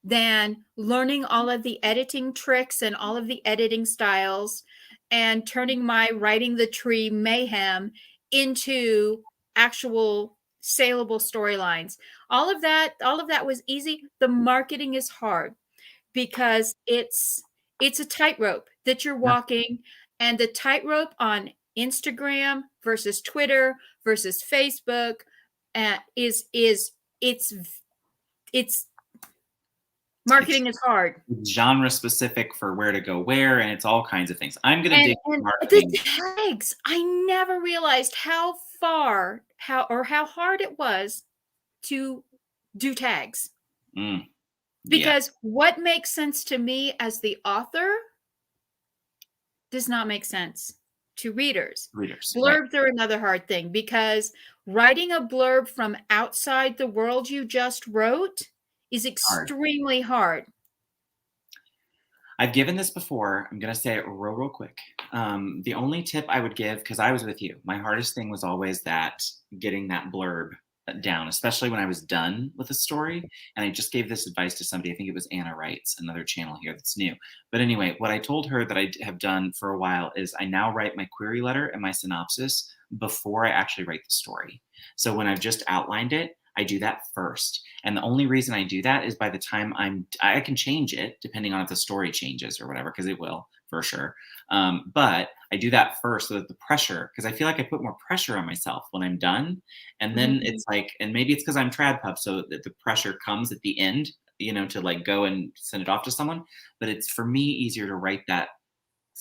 than learning all of the editing tricks and all of the editing styles and turning my writing the tree mayhem into actual saleable storylines. All of that was easy. The marketing is hard because it's a tightrope that you're walking, and the tightrope on Instagram versus Twitter versus Facebook it's marketing is hard. It's genre specific for where to go where, and it's all kinds of things. I'm going to dig marketing. The tags. I never realized how hard it was to do tags. Because what makes sense to me as the author does not make sense to readers. Blurbs are another hard thing, because writing a blurb from outside the world you just wrote is extremely hard. I've given this before. I'm going to say it real quick. The only tip I would give, because I was with you, my hardest thing was always getting that blurb down, especially when I was done with a story. And I just gave this advice to somebody. I think it was Anna Writes, another channel here that's new. But anyway, what I told her that I have done for a while is I now write my query letter and my synopsis before I actually write the story. So when I've just outlined it, I do that first. And the only reason I do that is by the time I can change it depending on if the story changes or whatever, because it will for sure. But I do that first so that the pressure, because I feel like I put more pressure on myself when I'm done. And then it's like, and maybe it's because I'm trad pup, so that the pressure comes at the end, to like go and send it off to someone. But it's for me easier to write that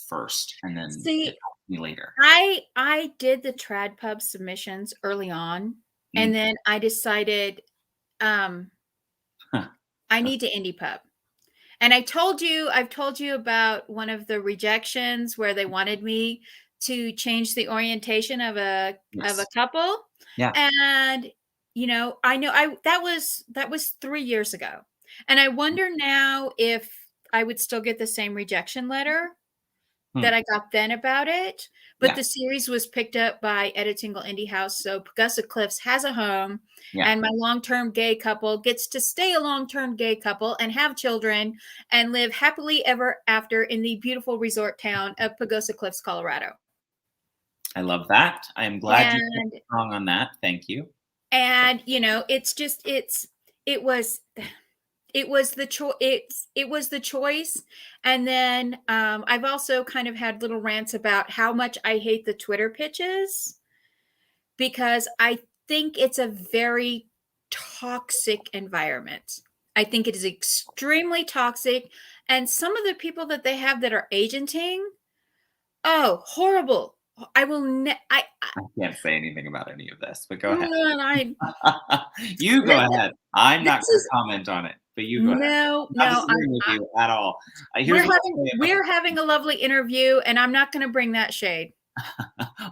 first and then See, it helps me later. I did the trad pub submissions early on, and then I decided I need to indie pub. And I've told you about one of the rejections where they wanted me to change the orientation of a couple. Yeah. And I know that was 3 years ago. And I wonder now if I would still get the same rejection letter that I got then about it. But the series was picked up by Editingle Indie House, so Pagussa Cliffs has a home, and my long-term gay couple gets to stay a long-term gay couple and have children and live happily ever after in the beautiful resort town of Pagussa Cliffs, Colorado. I love that. I am glad you were strong on that. Thank you. And it was the choice. And then I've also kind of had little rants about how much I hate the Twitter pitches, because I think it's a very toxic environment. I think it is extremely toxic. And some of the people that they have that are agenting, oh, horrible. I can't say anything about any of this, but go ahead. You go ahead. I'm not going to comment on it, but you go ahead. No, I'm not disagreeing with you at all. We're having a lovely interview, and I'm not going to bring that shade.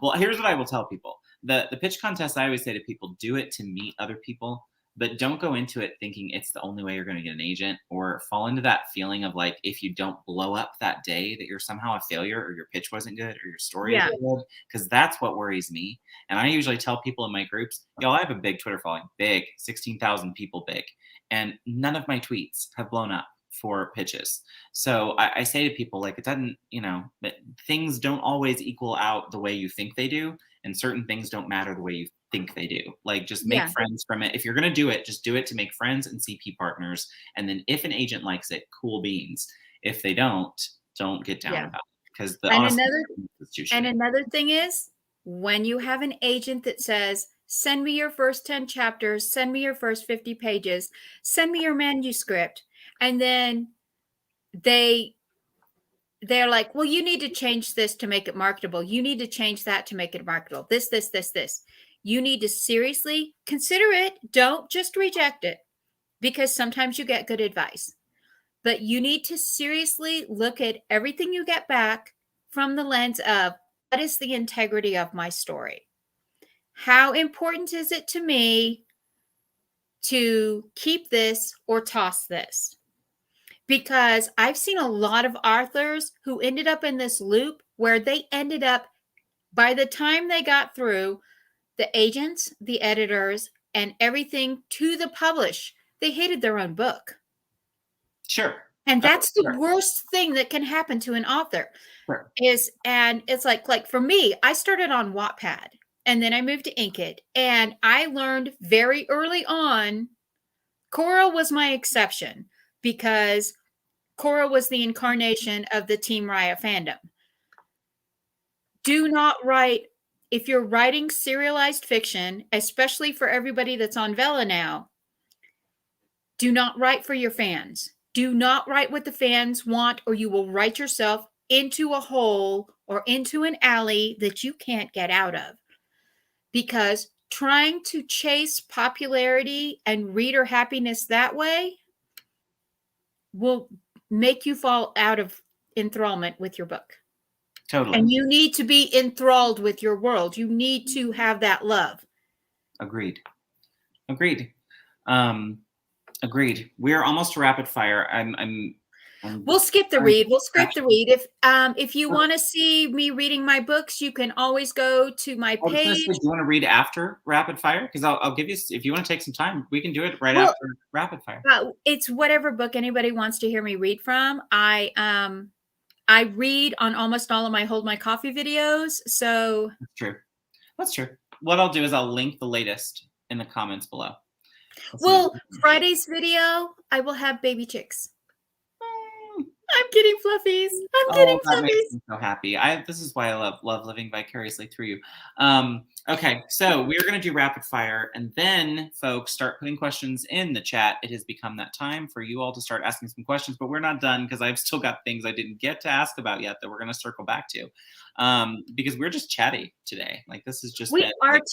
Well, here's what I will tell people. The pitch contest, I always say to people, do it to meet other people, but don't go into it thinking it's the only way you're going to get an agent, or fall into that feeling of like, if you don't blow up that day, that you're somehow a failure, or your pitch wasn't good, or your story isn't good, because that's what worries me. And I usually tell people in my groups, y'all, I have a big Twitter following, big, 16,000 people big, and none of my tweets have blown up for pitches. So I say to people, like, it doesn't, things don't always equal out the way you think they do, and certain things don't matter the way you think they do. Like, just make friends from it. If you're going to do it, just do it to make friends and CP partners. And then if an agent likes it, cool beans. If they don't get down about it. Because another thing is, when you have an agent that says, send me your first 10 chapters, send me your first 50 pages, send me your manuscript, and then they're like, well, you need to change this to make it marketable. You need to change that to make it marketable. This. You need to seriously consider it. Don't just reject it, because sometimes you get good advice. But you need to seriously look at everything you get back from the lens of, what is the integrity of my story? How important is it to me to keep this or toss this? Because I've seen a lot of authors who ended up in this loop where they ended up, by the time they got through the agents, the editors, and everything to the publish, they hated their own book. Sure. And that's the worst thing that can happen to an author. Sure. And it's like for me, I started on Wattpad, and then I moved to Inkit, and I learned very early on, Cora was my exception, because Cora was the incarnation of the Team Raya fandom. Do not write, if you're writing serialized fiction, especially for everybody that's on Vela now, do not write for your fans. Do not write what the fans want, or you will write yourself into a hole or into an alley that you can't get out of. Because trying to chase popularity and reader happiness that way will make you fall out of enthrallment with your book. Totally. And you need to be enthralled with your world. You need to have that love. Agreed. Agreed. We are almost to rapid fire. We'll skip the read. We'll skip the read. If you want to see me reading my books, you can always go to my page. Do you want to read after rapid fire? Because I'll give you, if you want to take some time, we can do it right after rapid fire. It's whatever book anybody wants to hear me read from. I read on almost all of my Hold My Coffee videos. So that's true. That's true. What I'll do is I'll link the latest in the comments below. Well, Friday's video, I will have baby chicks. I'm getting fluffies. I'm getting fluffies. That makes me so happy. This is why I love living vicariously through you. Okay, so we're going to do rapid fire, and then folks start putting questions in the chat. It has become that time for you all to start asking some questions, but we're not done because I've still got things I didn't get to ask about yet that we're going to circle back to, because we're just chatty today. Like this is just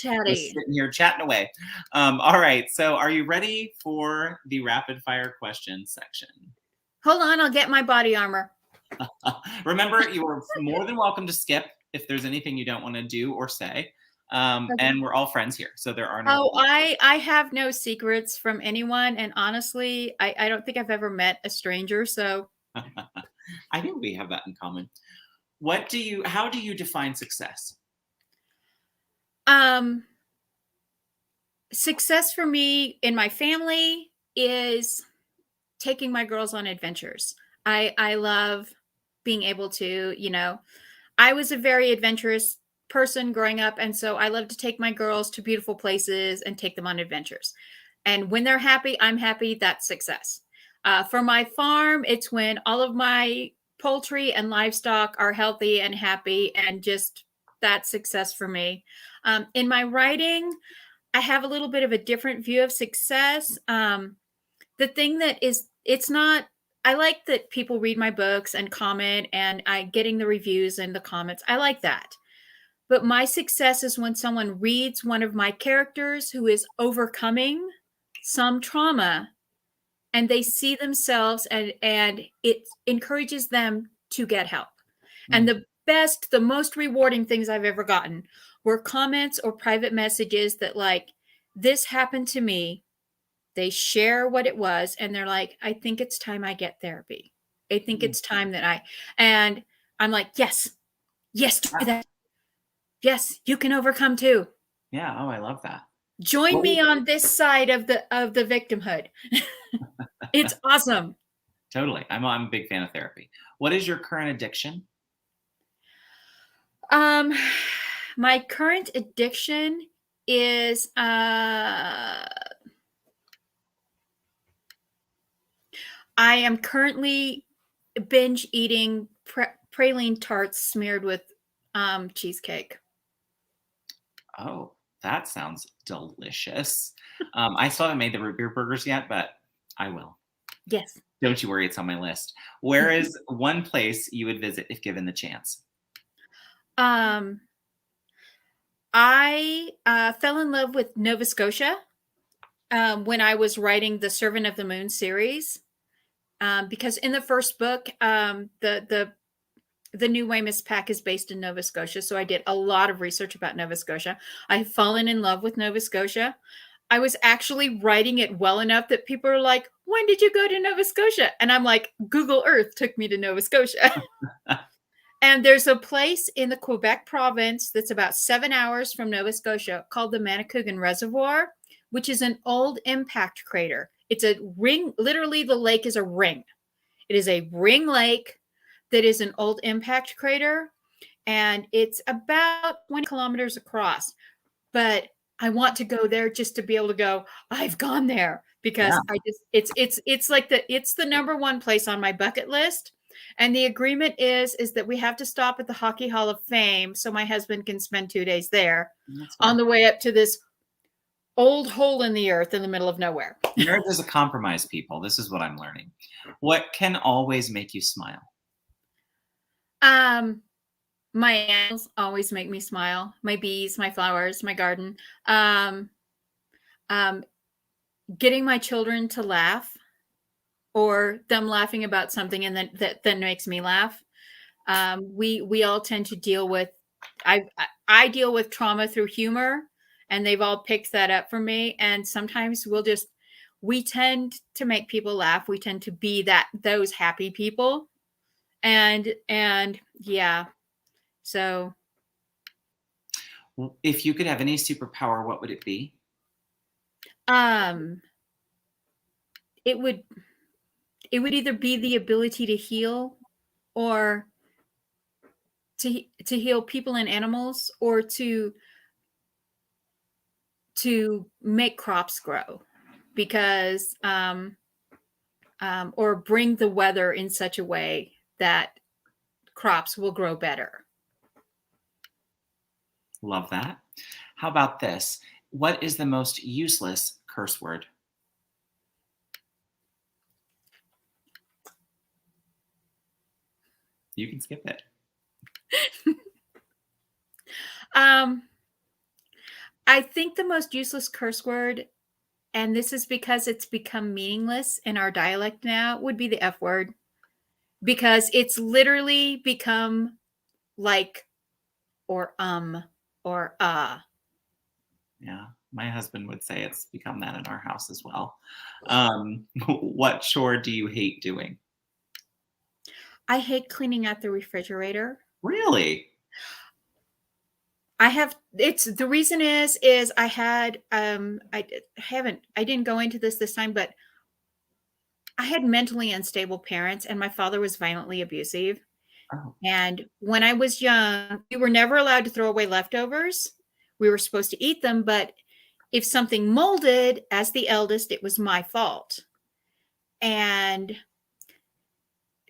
chatty. Sitting here chatting away. All right, so are you ready for the rapid fire question section? Hold on, I'll get my body armor. Remember, you are more than welcome to skip if there's anything you don't want to do or say. Okay. And we're all friends here, so there are no. I have no secrets from anyone, and honestly, I don't think I've ever met a stranger. So I think we have that in common. How do you define success? Success for me in my family is taking my girls on adventures. I love being able to, I was a very adventurous person growing up. And so I love to take my girls to beautiful places and take them on adventures. And when they're happy, I'm happy. That's success. For my farm, it's when all of my poultry and livestock are healthy and happy, and just that's success for me. In my writing, I have a little bit of a different view of success. The thing that I like that people read my books and comment, and getting the reviews and the comments. I like that. But my success is when someone reads one of my characters who is overcoming some trauma, and they see themselves, and it encourages them to get help. And the most rewarding things I've ever gotten were comments or private messages that like, this happened to me. They share what it was, and they're like, I think it's time I get therapy. I think it's time that and I'm like, yes, do that. Yes, you can overcome too. Yeah. Oh, I love that. Join me on this side of the victimhood. It's awesome. Totally. I'm a big fan of therapy. What is your current addiction? My current addiction is I am currently binge eating praline tarts smeared with cheesecake. Oh, that sounds delicious. I still haven't made the root beer burgers yet, but I will. Yes. Don't you worry, it's on my list. Where is one place you would visit if given the chance? I fell in love with Nova Scotia when I was writing the Servant of the Moon series. Because in the first book, the New Weymouth Pack is based in Nova Scotia. So I did a lot of research about Nova Scotia. I've fallen in love with Nova Scotia. I was actually writing it well enough that people are like, when did you go to Nova Scotia? And I'm like, Google Earth took me to Nova Scotia. And there's a place in the Quebec province that's about 7 hours from Nova Scotia called the Manicouagan Reservoir, which is an old impact crater. It's a ring. Literally, the lake is a ring. It is a ring lake that is an old impact crater, and it's about 20 kilometers across. But I want to go there just to be able to go, I've gone there, because it's like it's the number one place on my bucket list. And the agreement is that we have to stop at the Hockey Hall of Fame so my husband can spend 2 days there on the way up to this old hole in the earth in the middle of nowhere. Nerd is a compromise, people. This is what I'm learning. What can always make you smile? My animals always make me smile. My bees, my flowers, my garden. Getting my children to laugh, or them laughing about something, and that makes me laugh. We all tend to deal with. I deal with trauma through humor, and they've all picked that up from me. And sometimes we tend to make people laugh. We tend to be those happy people. And yeah. So if you could have any superpower, what would it be? it would either be the ability to heal, or to heal people and animals, or to make crops grow, because or bring the weather in such a way that crops will grow better. Love that. How about this? What is the most useless curse word? You can skip it. I think the most useless curse word, and this is because it's become meaningless in our dialect now, would be the F word, because it's literally become like, or or Yeah, my husband would say it's become that in our house as well. What chore do you hate doing? I hate cleaning out the refrigerator. Really? The reason is I had, I didn't go into this time, but I had mentally unstable parents, and my father was violently abusive. Oh, And when I was young, we were never allowed to throw away leftovers. We were supposed to eat them, but if something molded, as the eldest, it was my fault. And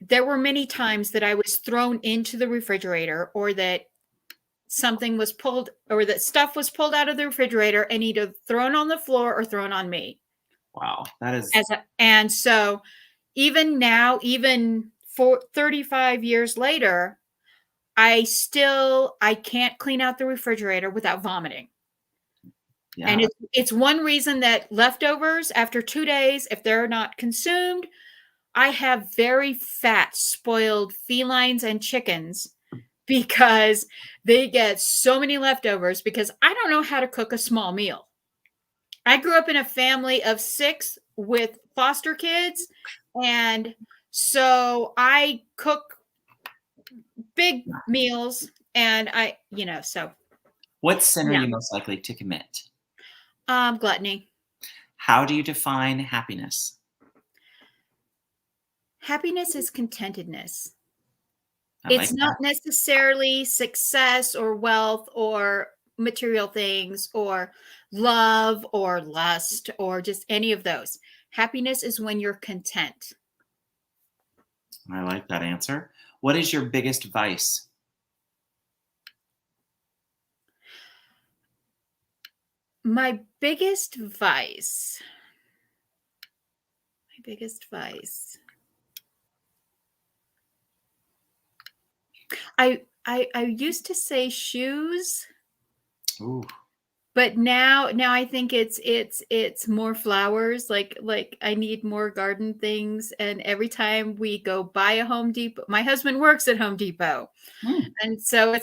there were many times that I was thrown into the refrigerator, or that something was pulled, or that stuff was pulled out of the refrigerator and either thrown on the floor or thrown on me. wow. That is. And so even now, even 35 years later, I can't clean out the refrigerator without vomiting. Yeah. And it's one reason that leftovers after 2 days, if they're not consumed, I have very fat, spoiled felines and chickens, because they get so many leftovers, because I don't know how to cook a small meal. I grew up in a family of 6 with foster kids, and so I cook big meals, and so. What sin are Yeah. you most likely to commit? Gluttony. How do you define happiness? Happiness is contentedness. It's not necessarily success or wealth or material things or love or lust or just any of those. Happiness is when you're content. I like that answer. What is your biggest vice? My biggest vice. I used to say shoes. Ooh. But now I think it's more flowers. Like I need more garden things. And every time we go buy a Home Depot, my husband works at Home Depot. And so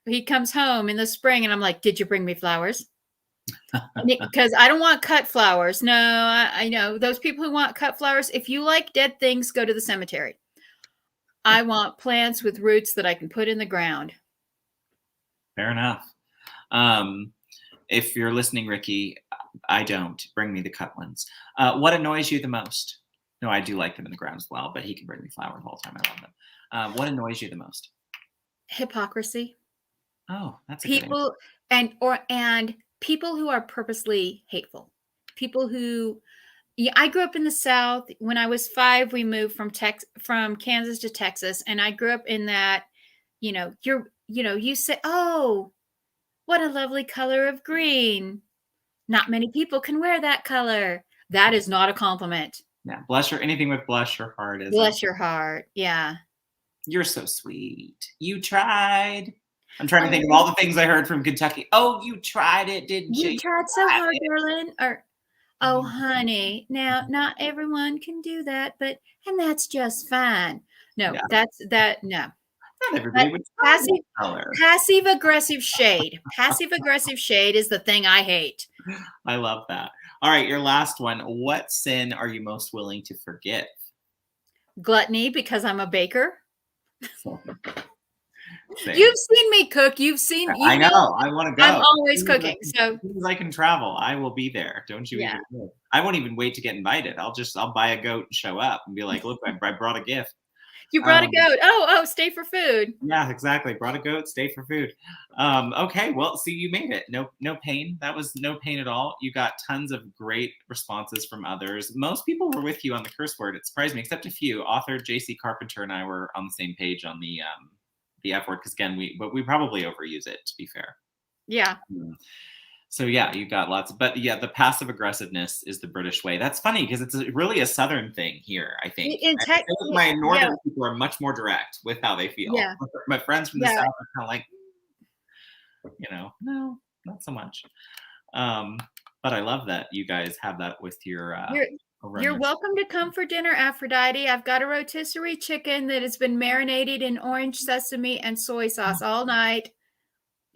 he comes home in the spring and I'm like, did you bring me flowers? Because I don't want cut flowers. No, I know those people who want cut flowers. If you like dead things, go to the cemetery. I want plants with roots that I can put in the ground. Fair enough. If you're listening, Ricky, I don't. Bring me the cut ones. What annoys you the most? No, I do like them in the ground as well, but he can bring me flowers the whole time. I love them. What annoys you the most? Hypocrisy. Oh, that's a people and people who are purposely hateful. People who, I grew up in the South. When I was 5, we moved from Kansas to Texas, and I grew up in that. You say, "Oh, what a lovely color of green." Not many people can wear that color. That is not a compliment. Yeah, anything with bless your heart is. Bless your heart. Yeah. You're so sweet. You tried. I'm trying to think of all the things I heard from Kentucky. Oh, you tried it, didn't you? You tried so hard, darling. Or, oh, honey. Now, not everyone can do that, and that's just fine. No, Yeah. No. Not everybody would try that color. Passive aggressive shade. Passive aggressive shade is the thing I hate. I love that. All right, your last one. What sin are you most willing to forgive? Gluttony, because I'm a baker. Same. You've seen me cook. You I know. know I want to go. I'm always cooking. So as soon as I can travel, I will be there. Don't you Yeah. even know? I won't even wait to get invited. I'll buy a goat and show up and be like, look, I brought a gift. you brought a goat. Oh, stay for food. Yeah, exactly. Brought a goat, stay for food. Okay, well, see, you made it. No pain. That was no pain at all. You got tons of great responses from others. Most people were with you on the curse word. It surprised me, except a few. Author JC Carpenter and I were on the same page on the F word, because again, we probably overuse it, to be fair. Yeah. So yeah, you got lots, but yeah, the passive aggressiveness is the British way. That's funny because it's really a Southern thing here, I think. I feel like my Northern people are much more direct with how they feel. Yeah. My friends from the South are kind of like, no, not so much. But I love that you guys have that with your You're welcome to come for dinner, Aphrodite. I've got a rotisserie chicken that has been marinated in orange sesame and soy sauce all night.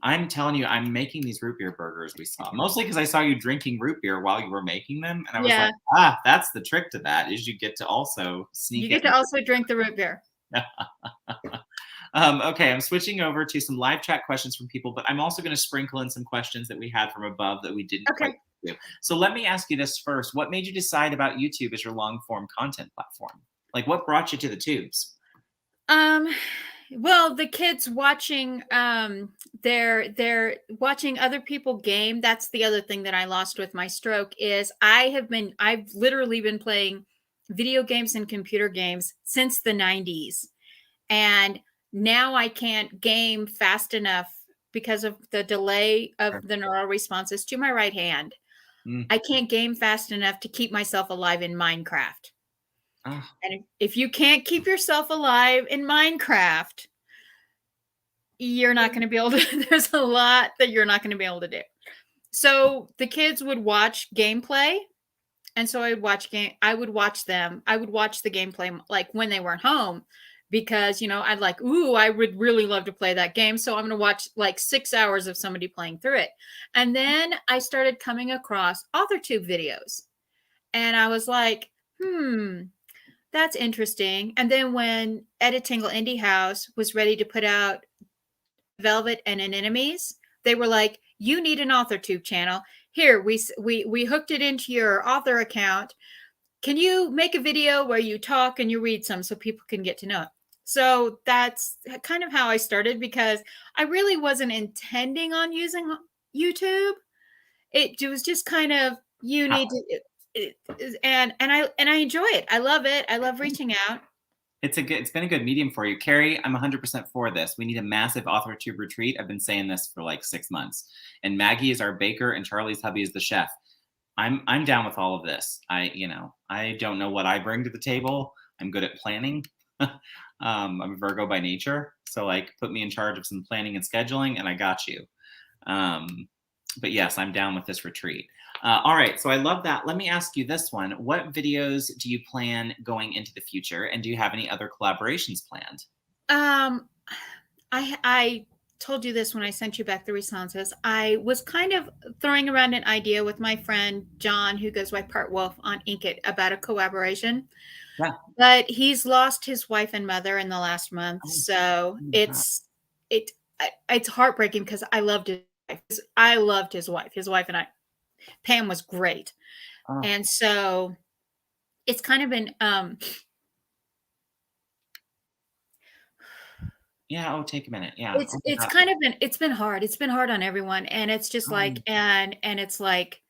I'm telling you, I'm making these root beer burgers we saw. Mostly because I saw you drinking root beer while you were making them. And I was like, that's the trick to that, is you get to also sneak You get to also drink the root beer. Okay, I'm switching over to some live chat questions from people, but I'm also going to sprinkle in some questions that we had from above that we didn't quite do. So let me ask you this first. What made you decide about YouTube as your long form content platform? Like, what brought you to the tubes? Well, the kids watching, they're watching other people game. That's the other thing that I lost with my stroke is I've literally been playing video games and computer games since the 90s. And now I can't game fast enough because of the delay of the neural responses to my right hand. I can't game fast enough to keep myself alive in Minecraft. And if you can't keep yourself alive in Minecraft, you're not going to be able to, there's a lot that you're not going to be able to do. So the kids would watch gameplay. And so I would watch them. I would watch the gameplay like when they weren't home because, I'd like, I would really love to play that game. So I'm going to watch like 6 hours of somebody playing through it. And then I started coming across AuthorTube videos. And I was like, that's interesting. And then when Editingle Indie House was ready to put out Velvet and Anemones, they were like, you need an AuthorTube channel. Here, we hooked it into your author account. Can you make a video where you talk and you read some so people can get to know it? So that's kind of how I started because I really wasn't intending on using YouTube. It was just kind of, you need to, and I enjoy it. I love it. I love reaching out. It's been a good medium for you. Carrie, I'm 100% for this. We need a massive AuthorTube retreat. I've been saying this for like 6 months. And Maggie is our baker and Charlie's hubby is the chef. I'm down with all of this. I don't know what I bring to the table. I'm good at planning. I'm a Virgo by nature. So like put me in charge of some planning and scheduling and I got you. But yes, I'm down with this retreat. All right, so I love that. Let me ask you this one. What videos do you plan going into the future? And do you have any other collaborations planned? I told you this when I sent you back the responses. I was kind of throwing around an idea with my friend John, who goes by Part Wolf on Inkit, about a collaboration. Yeah. But he's lost his wife and mother in the last month. So it's heartbreaking because I loved his wife. I loved his wife. His wife and I. Pam was great. And so it's kind of been take a minute. Yeah. It's been hard. It's been hard on everyone. And it's just like and it's like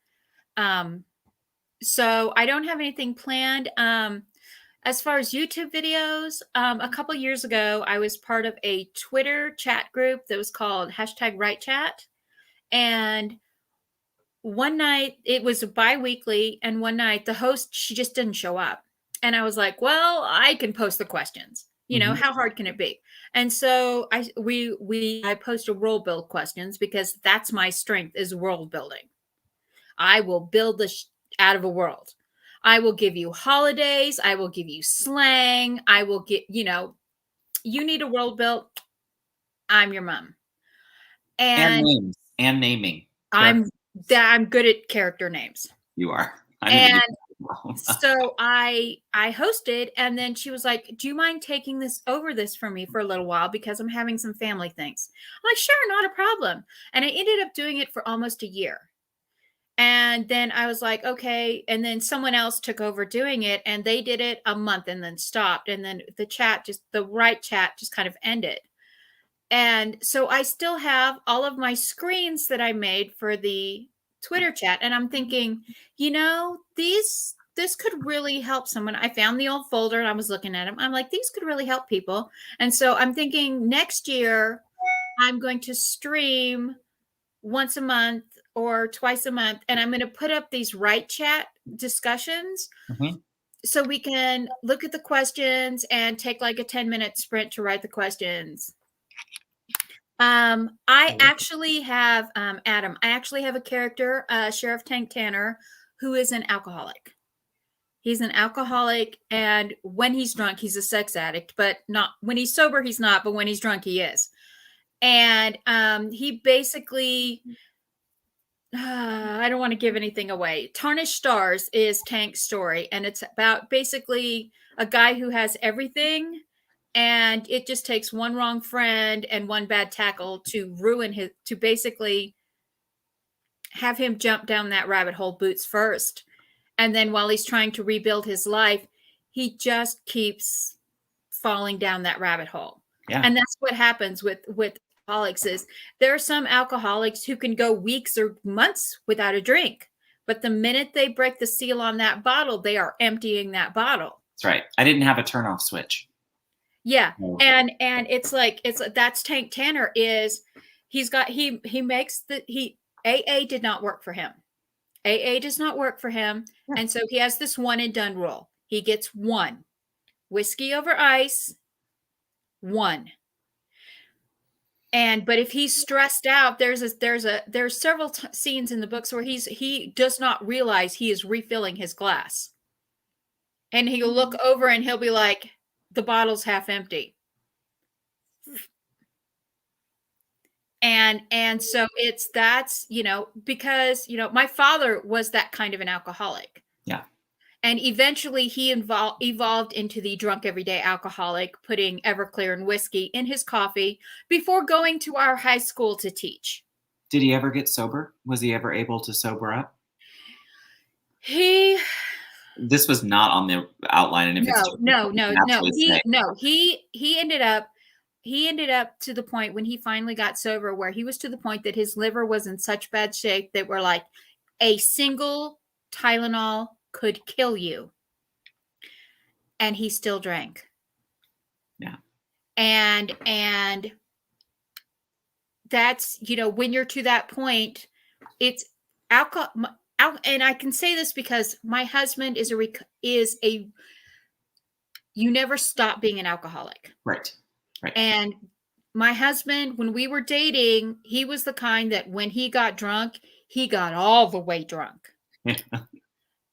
so I don't have anything planned. As far as YouTube videos, a couple years ago, I was part of a Twitter chat group that was called #WriteChat. And one night, it was bi-weekly, and one night the host, she just didn't show up. And I was like, well, I can post the questions. How hard can it be? And so I post a role build questions because that's my strength is world building. I will build this out of a world. I will give you holidays. I will give you slang. I will get, you need a world built. I'm your mom. And names and naming. I'm good at character names. You are. And so I hosted, and then she was like, do you mind taking this for me for a little while, because I'm having some family things? I'm like, sure, not a problem. And I ended up doing it for almost a year. And then I was like, okay. And then someone else took over doing it, and they did it a month and then stopped. And then the right chat just kind of ended. And so I still have all of my screens that I made for the Twitter chat. And I'm thinking, this could really help someone. I found the old folder and I was looking at them. I'm like, these could really help people. And so I'm thinking next year I'm going to stream once a month or twice a month. And I'm going to put up these right chat discussions. So we can look at the questions and take like a 10-minute sprint to write the questions. I actually have, Adam, I actually have a character, Sheriff Tank Tanner, who is an alcoholic. He's an alcoholic, and when he's drunk, he's a sex addict, but not when he's sober, he's not, but when he's drunk, he is. And he basically, I don't want to give anything away. Tarnished Stars is Tank's story, and it's about basically a guy who has everything, and it just takes one wrong friend and one bad tackle to basically have him jump down that rabbit hole boots first. And then while he's trying to rebuild his life, he just keeps falling down that rabbit hole. Yeah. And that's what happens with alcoholics. Is there are some alcoholics who can go weeks or months without a drink, but the minute they break the seal on that bottle, they are emptying that bottle. That's right. I didn't have a turn off switch. Yeah. And it's like, that's Tank Tanner. is AA did not work for him. AA does not work for him. Yeah. And so he has this one and done rule. He gets one whiskey over ice, one. But if he's stressed out, there's several scenes in the books where he does not realize he is refilling his glass. And he'll look over and he'll be like, the bottle's half empty. And so that's, because, my father was that kind of an alcoholic. Yeah. And eventually he evolved into the drunk everyday alcoholic, putting Everclear and whiskey in his coffee before going to our high school to teach. Did he ever get sober? Was he ever able to sober up? This was not on the outline, and if no. He ended up to the point when he finally got sober, where he was to the point that his liver was in such bad shape that we're like, a single Tylenol could kill you, and he still drank. Yeah, and that's when you're to that point, it's alcohol. And I can say this because my husband is you never stop being an alcoholic. Right. And my husband, when we were dating, he was the kind that when he got drunk, he got all the way drunk. Yeah.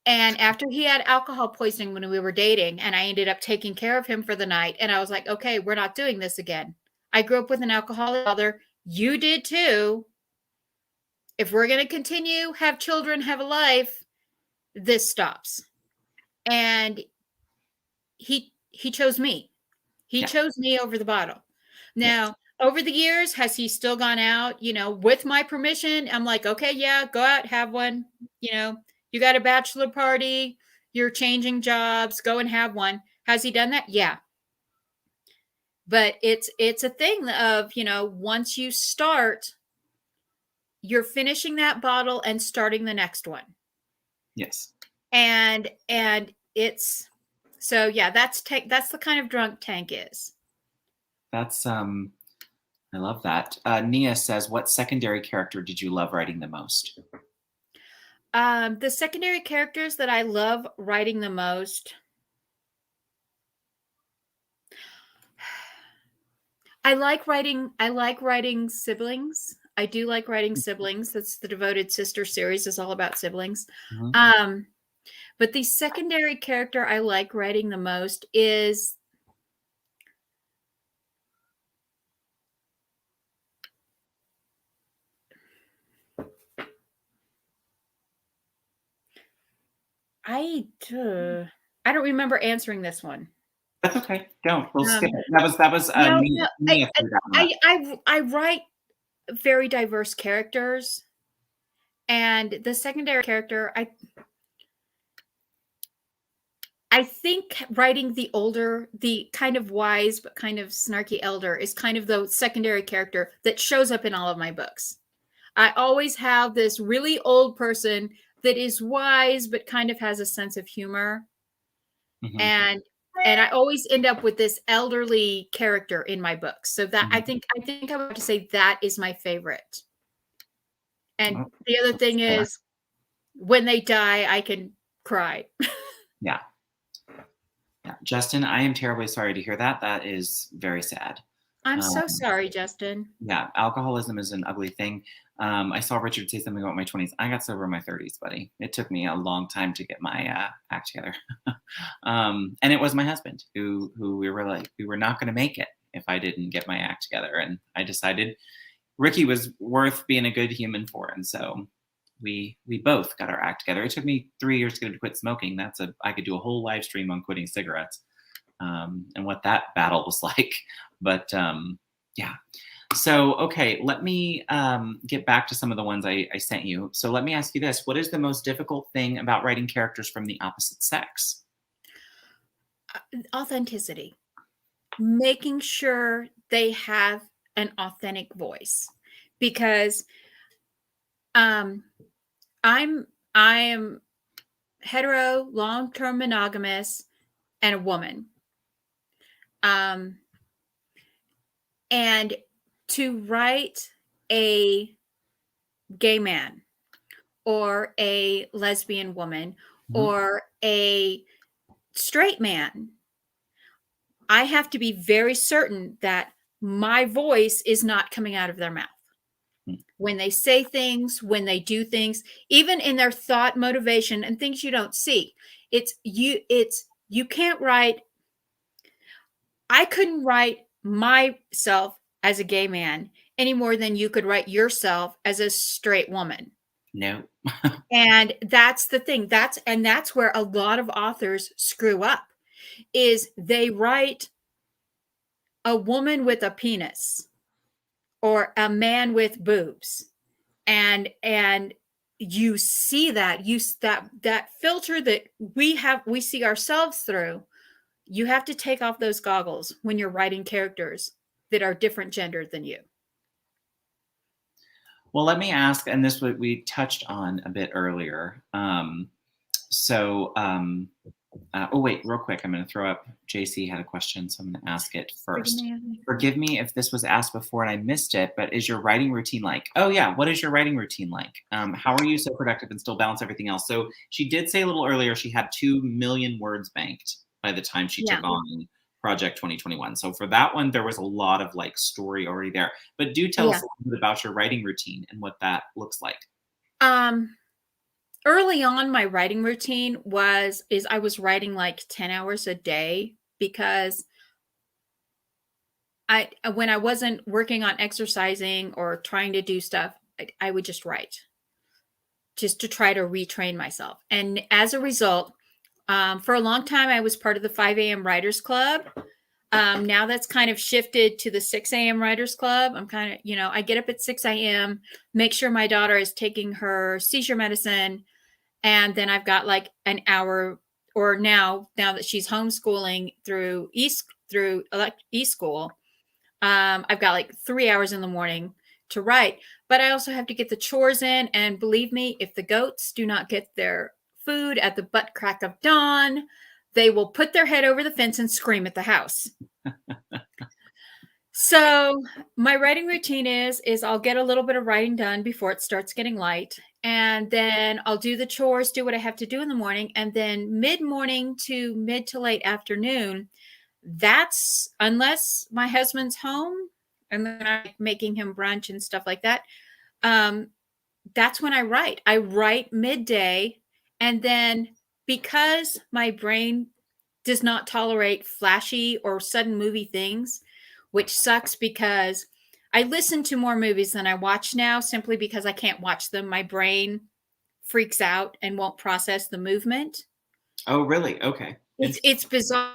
And after he had alcohol poisoning when we were dating, and I ended up taking care of him for the night, and I was like, okay, we're not doing this again. I grew up with an alcoholic father. You did too. If we're going to continue, have children, have a life, this stops. And he chose me. He chose me over the bottle. Now, over the years, has he still gone out, with my permission? I'm like, okay, yeah, go out, have one. You got a bachelor party, you're changing jobs, go and have one. Has he done that? Yeah. But it's a thing of, once you start, you're finishing that bottle and starting the next one. Yes. And it's, so yeah, that's the kind of drunk Tank is. That's, I love that. Nia says, what secondary character did you love writing the most? The secondary characters that I love writing the most, I like writing siblings. I do like writing siblings. That's the Devoted Sister series is all about siblings. Mm-hmm. But the secondary character I like writing the most is don't remember answering this one. That's okay. Don't. We'll skip Um, it. That was no, me. no, Me a few down that. I write very diverse characters, and the secondary character, I think writing the kind of wise but kind of snarky elder is kind of the secondary character that shows up in all of my books. I always have this really old person that is wise but kind of has a sense of humor. Mhm. And I always end up with this elderly character in my books. So that I Mhm. think I would have to say that is my favorite. And Well, the other that's thing fair. is when they die, I can cry. Yeah. Yeah. Justin, I am terribly sorry to hear that. That is very sad. I'm Um, so sorry, Justin. yeah, alcoholism is an ugly thing. I saw Richard say something about my 20s. I got sober in my 30s, buddy. It took me a long time to get my act together. And it was my husband who we were like, we were not going to make it if I didn't get my act together. And I decided Ricky was worth being a good human for. And so we both got our act together. It took me 3 years to get him to quit smoking. I could do a whole live stream on quitting cigarettes and what that battle was like. But yeah. So, okay, let me get back to some of the ones I sent you. So let me ask you this. What is the most difficult thing about writing characters from the opposite sex? Authenticity. Making sure they have an authentic voice, because I am hetero, long-term monogamous, and a woman. And to write a gay man or a lesbian woman Mhm. or a straight man, I have to be very certain that my voice is not coming out of their mouth. Mm. When they say things, when they do things, even in their thought motivation and things you don't see. You can't write. I couldn't write myself as a gay man any more than you could write yourself as a straight woman. No. And that's the thing. That's where a lot of authors screw up, is they write a woman with a penis or a man with boobs, and you see that filter that we see ourselves through. You have to take off those goggles when you're writing characters that are different gender than you. Well, let me ask, and this what we touched on a bit earlier. So, oh wait, real quick, I'm going to throw up. JC had a question, so I'm going to ask it first. Forgive me if this was asked before and I missed it, but is your writing routine like? Oh yeah, what is your writing routine like? How are you so productive and still balance everything else? So she did say a little earlier she had 2 million words banked by the time she took on Project 2021. So for that one, there was a lot of like story already there. But do tell us a little bit about your writing routine and what that looks like. Early on, my writing routine is I was writing like 10 hours a day, because when I wasn't working on exercising or trying to do stuff, I would just write, just to try to retrain myself. And as a result, for a long time, I was part of the 5 a.m. Writers Club. Now that's kind of shifted to the 6 a.m. Writers Club. I'm kind of, I get up at 6 a.m., make sure my daughter is taking her seizure medicine. And then I've got like an hour, or now that she's homeschooling through eSchool, I've got like 3 hours in the morning to write. But I also have to get the chores in. And believe me, if the goats do not get their food at the butt crack of dawn, they will put their head over the fence and scream at the house. So my writing routine is I'll get a little bit of writing done before it starts getting light. And then I'll do the chores, do what I have to do in the morning. And then mid-morning to mid to late afternoon, that's, unless my husband's home and then I'm making him brunch and stuff like that, that's when I write. I write midday. And then, because my brain does not tolerate flashy or sudden movie things, which sucks because I listen to more movies than I watch now, simply because I can't watch them. My brain freaks out and won't process the movement. Oh, really? Okay. It's bizarre.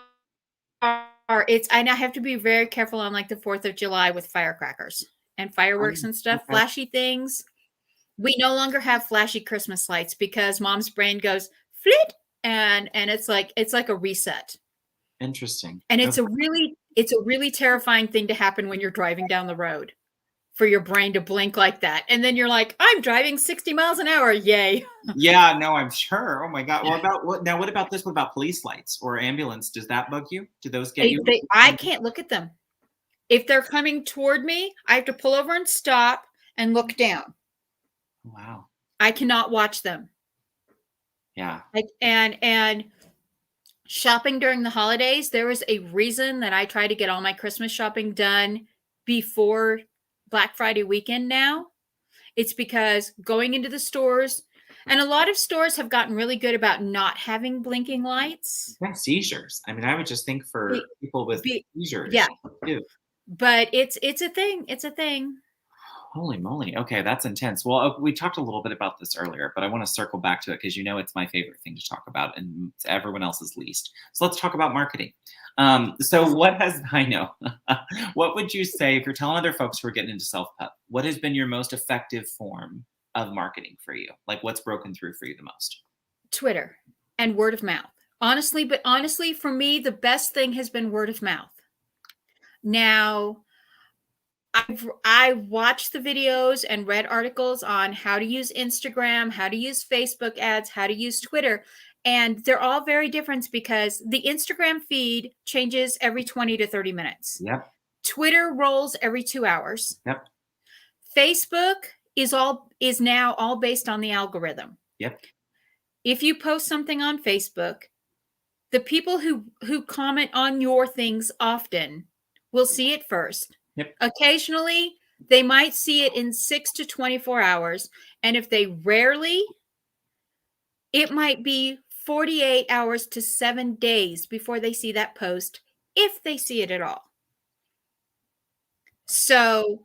And I have to be very careful on like the 4th of July with firecrackers and fireworks and stuff, Okay. flashy things. We no longer have flashy Christmas lights because mom's brain goes flit and it's like a reset. Interesting. And it's a really terrifying thing to happen when you're driving down the road for your brain to blink like that. And then you're like, I'm driving 60 miles an hour. Yay. Yeah, no, I'm sure. Oh my God. Well, what about this? What about police lights or ambulance? Does that bug you? Do those get you? I can't look at them. If they're coming toward me, I have to pull over and stop and look down. Wow. I cannot watch them. Yeah. And shopping during the holidays, there was a reason that I try to get all my Christmas shopping done before Black Friday weekend now. It's because going into the stores, and a lot of stores have gotten really good about not having blinking lights. Yeah, seizures. I mean, I would just think for people with seizures. Yeah. Too. But it's a thing. It's a thing. Holy moly. Okay, that's intense. Well, we talked a little bit about this earlier, but I want to circle back to it because it's my favorite thing to talk about and it's everyone else's least. So let's talk about marketing. So I know, what would you say if you're telling other folks who are getting into self-pub, what has been your most effective form of marketing for you? Like what's broken through for you the most? Twitter and word of mouth. Honestly, for me, the best thing has been word of mouth. Now, I watched the videos and read articles on how to use Instagram, how to use Facebook ads, how to use Twitter. And they're all very different because the Instagram feed changes every 20 to 30 minutes. Yep. Twitter rolls every 2 hours. Yep. Facebook is now all based on the algorithm. Yep. If you post something on Facebook, the people who comment on your things often will see it first. Yep. Occasionally, they might see it in 6 to 24 hours. And if they rarely, it might be 48 hours to 7 days before they see that post, if they see it at all. So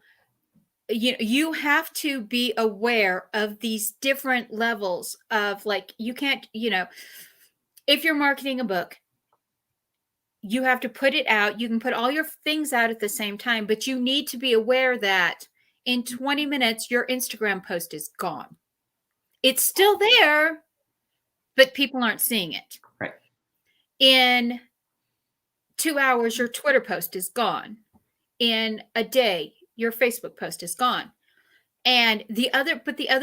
you have to be aware of these different levels of like, you can't, if you're marketing a book, you have to put it out. You can put all your things out at the same time, but you need to be aware that in 20 minutes, your Instagram post is gone. It's still there, but people aren't seeing it. Right. In 2 hours, your Twitter post is gone. In a day, your Facebook post is gone. And the other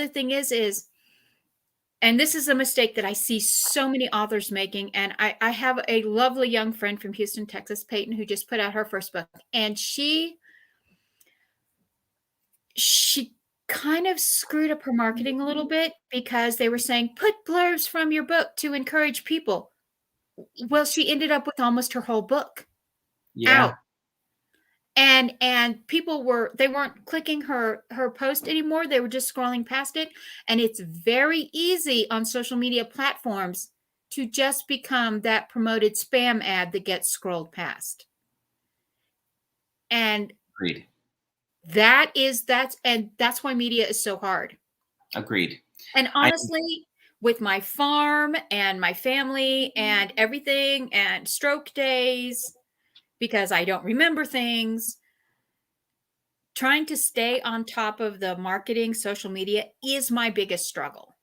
thing is, and this is a mistake that I see so many authors making. And I have a lovely young friend from Houston, Texas, Peyton, who just put out her first book. And she kind of screwed up her marketing a little bit because they were saying, put blurbs from your book to encourage people. Well, she ended up with almost her whole book out. And people weren't clicking her post anymore. They were just scrolling past it. And it's very easy on social media platforms to just become that promoted spam ad that gets scrolled past. And agreed. That's why media is so hard. Agreed. And honestly, with my farm and my family and everything and stroke days, because I don't remember things, trying to stay on top of the marketing, social media is my biggest struggle.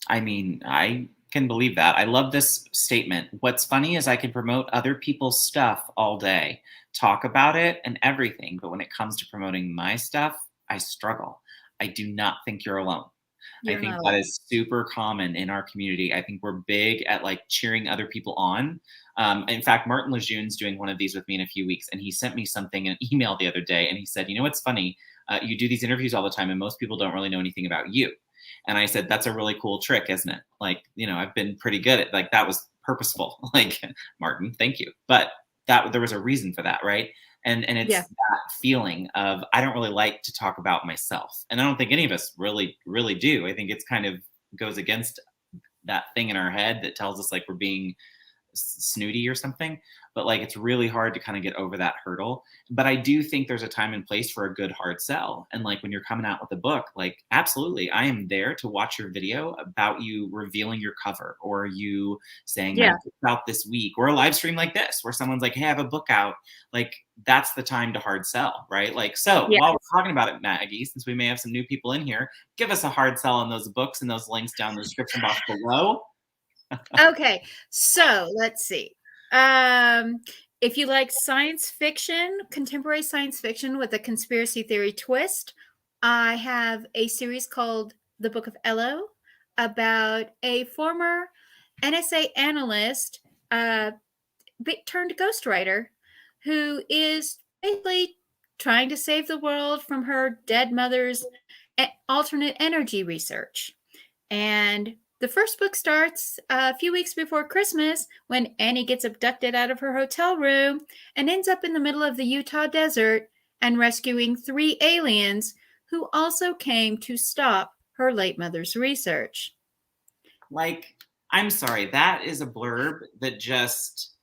I mean, I can believe that. I love this statement. What's funny is I can promote other people's stuff all day, talk about it and everything. But when it comes to promoting my stuff, I struggle. I do not think you're alone. I think that is super common in our community. I think we're big at like cheering other people on. In fact, Martin Lejeune's doing one of these with me in a few weeks, and he sent me something, an email the other day, and he said, what's funny? You do these interviews all the time, and most people don't really know anything about you. And I said, that's a really cool trick, isn't it? Like, I've been pretty good at, like, that was purposeful. Like, Martin, thank you. But there was a reason for that, right? And it's that feeling of, I don't really like to talk about myself. And I don't think any of us really, really do. I think it's kind of goes against that thing in our head that tells us like we're being snooty or something, but like it's really hard to kind of get over that hurdle. But I do think there's a time and place for a good hard sell. And like when you're coming out with a book, like absolutely, I am there to watch your video about you revealing your cover, or you saying Yeah. out this week, or a live stream like this where someone's like, hey, I have a book out. Like that's the time to hard sell, right? Like, so Yeah. while we're talking about it, Maggie, since we may have some new people in here, give us a hard sell on those books and those links down in the description box below. Okay, so let's see. If you like science fiction, contemporary science fiction with a conspiracy theory twist, I have a series called The Book of Elo about a former NSA analyst turned ghostwriter who is basically trying to save the world from her dead mother's alternate energy research. And the first book starts a few weeks before Christmas when Annie gets abducted out of her hotel room and ends up in the middle of the Utah desert and rescuing 3 aliens who also came to stop her late mother's research. Like, I'm sorry, that is a blurb that just,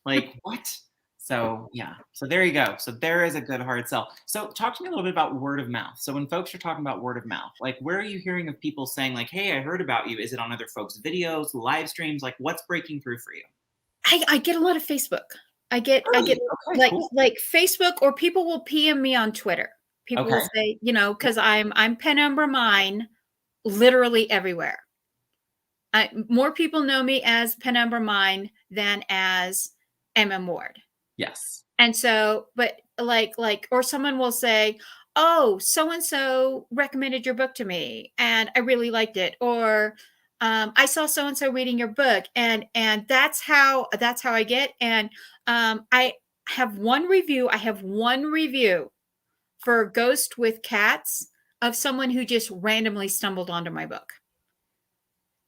like, what? So yeah, so there you go. So there is a good hard sell. So talk to me a little bit about word of mouth. So when folks are talking about word of mouth, like where are you hearing of people saying like, hey, I heard about you? Is it on other folks' videos, live streams? Like what's breaking through for you? I get a lot of Facebook. I get Okay, cool. like Facebook, or people will PM me on Twitter. People will say, you know, because I'm Penumbra Mine literally everywhere. More people know me as Penumbra Mine than as MM Ward. Yes. And so, but like, or someone will say, oh, so-and-so recommended your book to me and I really liked it. Or I saw so-and-so reading your book, and that's how I get. And I have one review. I have one review for Ghost with Cats of someone who just randomly stumbled onto my book.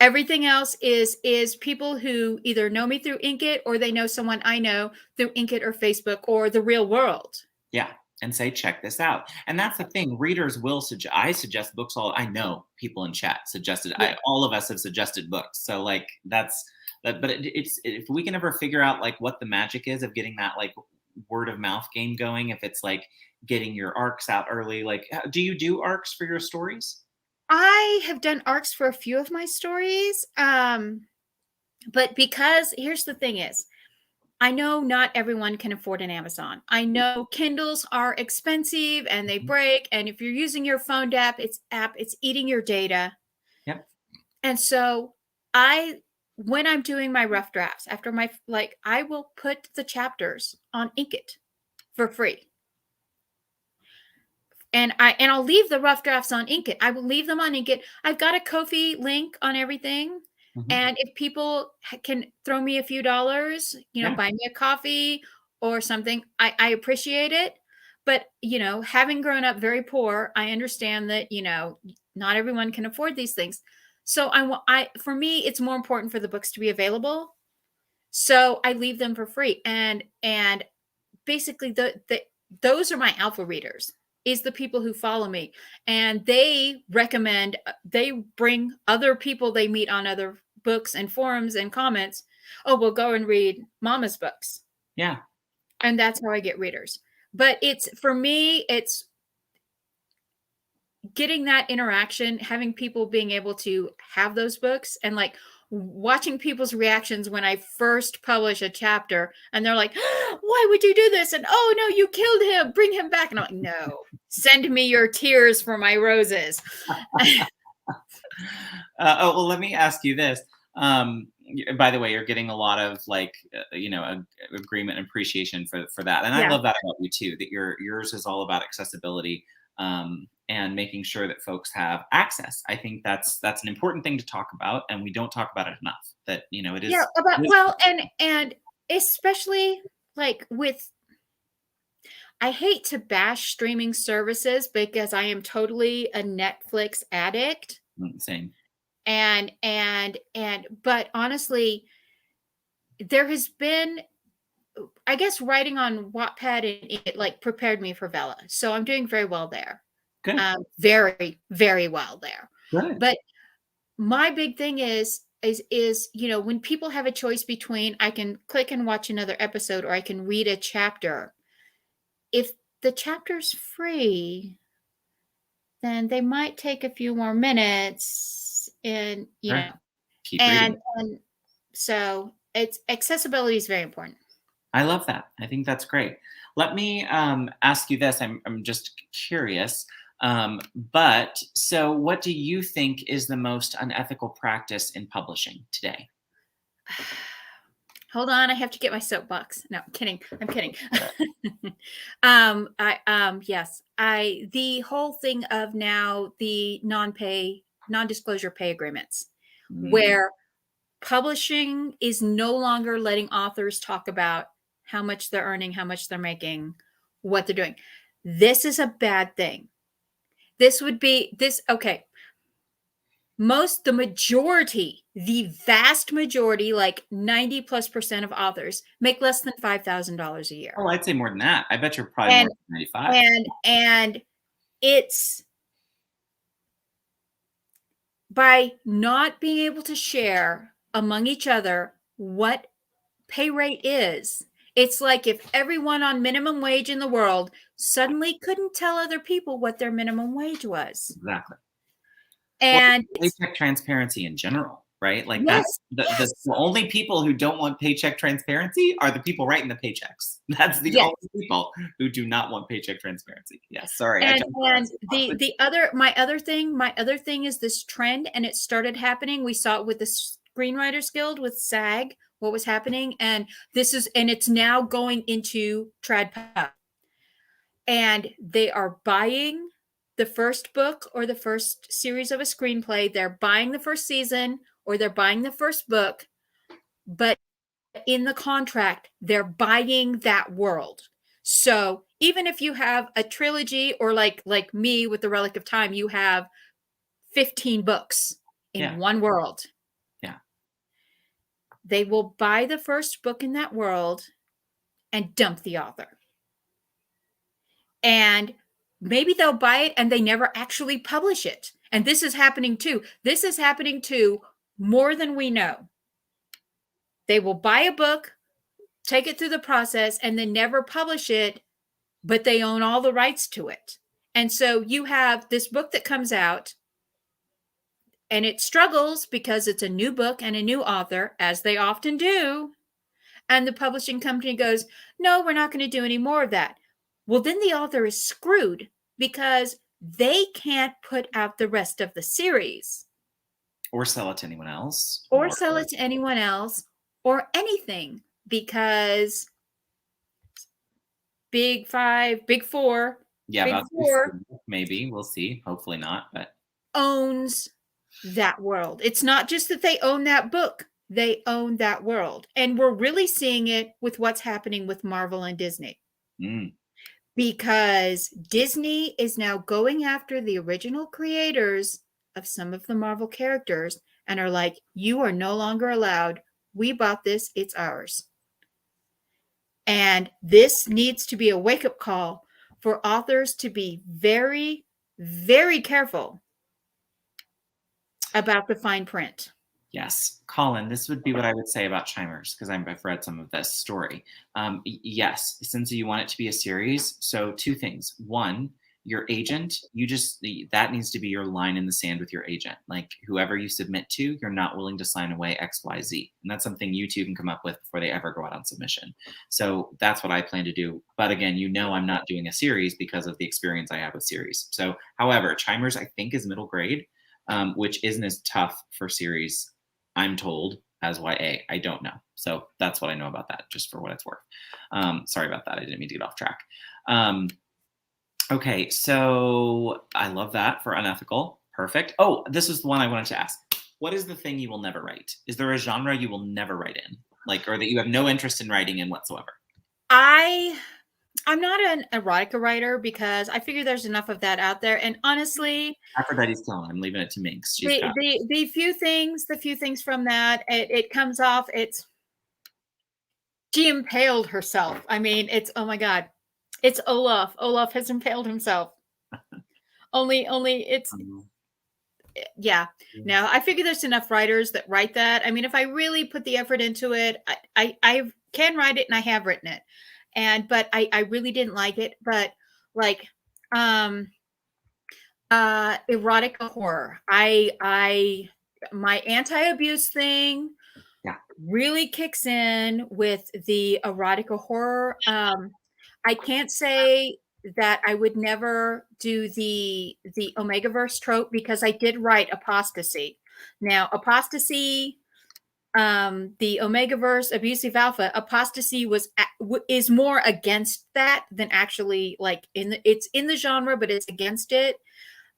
Everything else is people who either know me through Inkit, or they know someone I know through Inkit or Facebook or the real world. Yeah. And say, check this out. And that's the thing. Readers will suggest, I suggest books I know people in chat suggested, Yeah. all of us have suggested books. So like that's, but it's, if we can ever figure out like what the magic is of getting that like word of mouth game going, if it's like getting your arcs out early, like do you do arcs for your stories? I have done arcs for a few of my stories. But because here's the thing is, I know not everyone can afford an Amazon. I know Kindles are expensive and they break. And if you're using your phone app, it's eating your data. Yep. And so when I'm doing my rough drafts after I will put the chapters on Inkit for free. And I'll leave the rough drafts on Inkit. I will leave them on Inkit. I've got a Ko-fi link on everything. And if people can throw me a few dollars, buy me a coffee or something, I appreciate it. But, having grown up very poor, I understand that, not everyone can afford these things. So for me, it's more important for the books to be available. So I leave them for free. And basically those are my alpha readers, is the people who follow me, and they bring other people they meet on other books and forums and comments. Oh, we'll go and read Mama's books. Yeah. And that's how I get readers. But for me, it's getting that interaction, having people being able to have those books, and like watching people's reactions when I first publish a chapter and they're like, why would you do this? And oh no, you killed him, bring him back. And I'm like, no, send me your tears for my roses. Well, let me ask you this. By the way, you're getting a lot of like, agreement and appreciation for that. And I love that about you too, that yours is all about accessibility. And making sure that folks have access. I think that's an important thing to talk about, and we don't talk about it enough. That it is. Yeah, and especially like I hate to bash streaming services because I am totally a Netflix addict. Same. But honestly, there has been, I guess, writing on Wattpad and it like prepared me for Vela, so I'm doing very well there. Good. Very, very well there. Good. But my big thing is is, you know, when people have a choice between I can click and watch another episode or I can read a chapter, if the chapter's free, then they might take a few more minutes and, you know, Keep reading. and so it's accessibility is very important. I love that. I think that's great. Let me ask you this. I'm just curious. But so what do you think is the most unethical practice in publishing today? Hold on, I have to get my soapbox. No, I'm kidding. I'm kidding. Yes, the whole thing of now the non-disclosure pay agreements, where publishing is no longer letting authors talk about how much they're earning, how much they're making, what they're doing. This is a bad thing. This would be this. Okay. The vast majority, like 90+% of authors make less than $5,000 a year. Oh, I'd say more than that. I bet you're probably more than 95. And it's by not being able to share among each other what pay rate is. It's like if everyone on minimum wage in the world suddenly couldn't tell other people what their minimum wage was. Exactly. And paycheck transparency in general, right? Like yes, that's the only people who don't want paycheck transparency are the people writing the paychecks. That's the only people who do not want paycheck transparency. Yes, sorry. And my other thing is this trend, and it started happening. We saw it with the Screenwriters Guild with SAG, what was happening, and it's now going into trad pub. And they are buying the first book or the first series of a screenplay. They're buying the first season or they're buying the first book, but in the contract, they're buying that world. So even if you have a trilogy or like me with the Relic of Time, you have 15 books in one world. Yeah. They will buy the first book in that world and dump the author. And maybe they'll buy it and they never actually publish it. And this is happening too. This is happening too more than we know. They will buy a book, take it through the process, and then never publish it, but they own all the rights to it. And so you have this book that comes out and it struggles because it's a new book and a new author, as they often do. And the publishing company goes, no, we're not going to do any more of that. Well, then the author is screwed because they can't put out the rest of the series. Or sell it to anyone else. Or sell it to anyone else or anything, because Big Four, maybe. We'll see. Hopefully not, but owns that world. It's not just that they own that book. They own that world. And we're really seeing it with what's happening with Marvel and Disney. Because Disney is now going after the original creators of some of the Marvel characters and are like, you are no longer allowed. We bought this. It's ours. And this needs to be a wake-up call for authors to be very, very careful about the fine print. Yes. Colin, this would be what I would say about Chimers, because I've read some of this story. Yes, since you want it to be a series, so two things. One, your agent, that needs to be your line in the sand with your agent. Like whoever you submit to, you're not willing to sign away X, Y, Z. And that's something you two can come up with before they ever go out on submission. So that's what I plan to do. But again, I'm not doing a series because of the experience I have with series. So, however, Chimers, I think, is middle grade, which isn't as tough for series, I'm told, as YA. I don't know. So that's what I know about that, just for what it's worth. Sorry about that. I didn't mean to get off track. Okay, so I love that for Unethical. Perfect. Oh, this is the one I wanted to ask. What is the thing you will never write? Is there a genre you will never write in? Like, or that you have no interest in writing in whatsoever? I'm not an erotica writer because I figure there's enough of that out there. And honestly, Aphrodite's killing. I'm leaving it to Minx. The few things from that, it comes off. She impaled herself. I mean, oh my God. It's Olaf. Olaf has impaled himself. only it's yeah, no, I figure there's enough writers that write that. I mean, if I really put the effort into it, I can write it, and I have written it. But I really didn't like it. But like, erotica horror. My anti-abuse thing really kicks in with the erotica horror. I can't say that I would never do the Omegaverse trope, because I did write Apostasy. Now, Apostasy, the Omegaverse abusive alpha, Apostasy is more against that than actually like it's in the genre, but it's against it.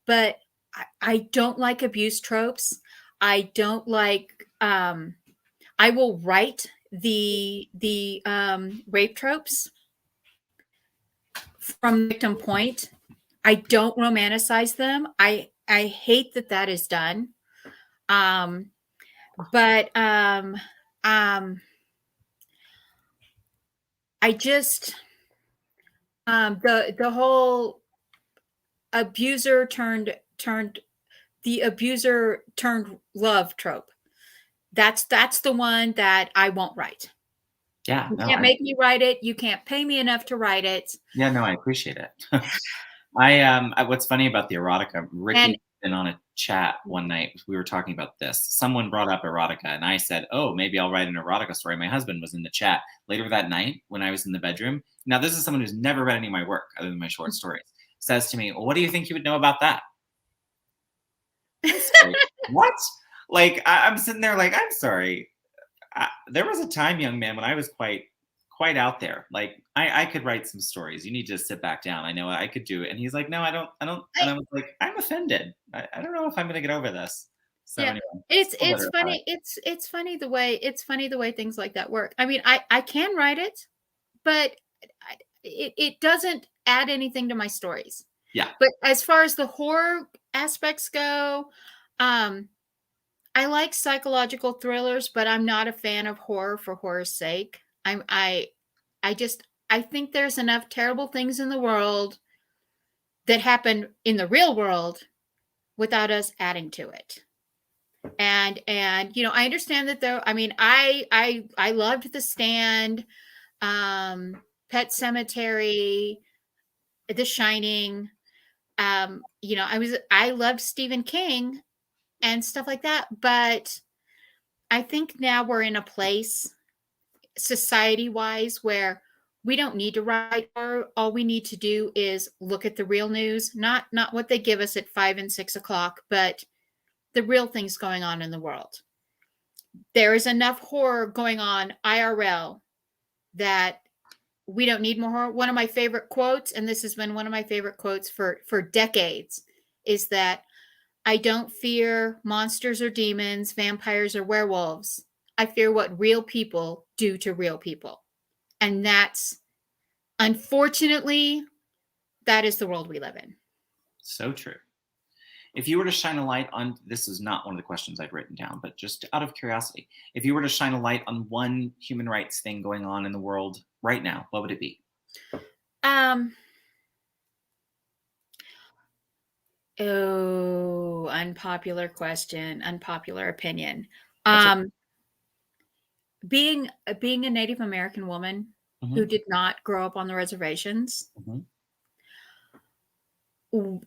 But I don't like abuse tropes. I don't like, I will write the rape tropes from victim point. I don't romanticize them. I hate that is done. But I just, the whole abuser turned love trope. That's the one that I won't write. Yeah. You can't make me write it. You can't pay me enough to write it. Yeah, no, I appreciate it. What's funny about the erotica, Ricky been on a chat one night. We were talking about this. Someone brought up erotica, and I said, oh, maybe I'll write an erotica story. My husband was in the chat later that night when I was in the bedroom. Now, this is someone who's never read any of my work other than my short stories. Says to me, well, what do you think you would know about that? Like, what? Like, I'm sitting there like, I'm sorry. There was a time, young man, when I was quite out there. Like, I could write some stories. You need to sit back down. I know I could do it. And he's like, no, I don't. And I was like, I'm offended. I don't know if I'm going to get over this. So yeah, anyway, it's funny. It's funny the way things like that work. I mean, I can write it, but it doesn't add anything to my stories. Yeah. But as far as the horror aspects go, I like psychological thrillers, but I'm not a fan of horror for horror's sake. I think there's enough terrible things in the world that happen in the real world without us adding to it. And I understand that though. I mean, I loved The Stand, Pet Sematary, The Shining. I loved Stephen King and stuff like that. But I think now we're in a place society-wise where we don't need to write horror. All we need to do is look at the real news, not what they give us at 5 and 6 o'clock, but the real things going on in the world. There is enough horror going on IRL that we don't need more horror. One of my favorite quotes, and this has been one of my favorite quotes for decades, is that I don't fear monsters or demons, vampires or werewolves. I fear what real people do to real people. And that's, unfortunately, that is the world we live in. So true. If you were to shine a light on, this is not one of the questions I'd written down, but just out of curiosity, if you were to shine a light on one human rights thing going on in the world right now, what would it be? Oh, unpopular question, unpopular opinion. Being a Native American woman who did not grow up on the reservations, you've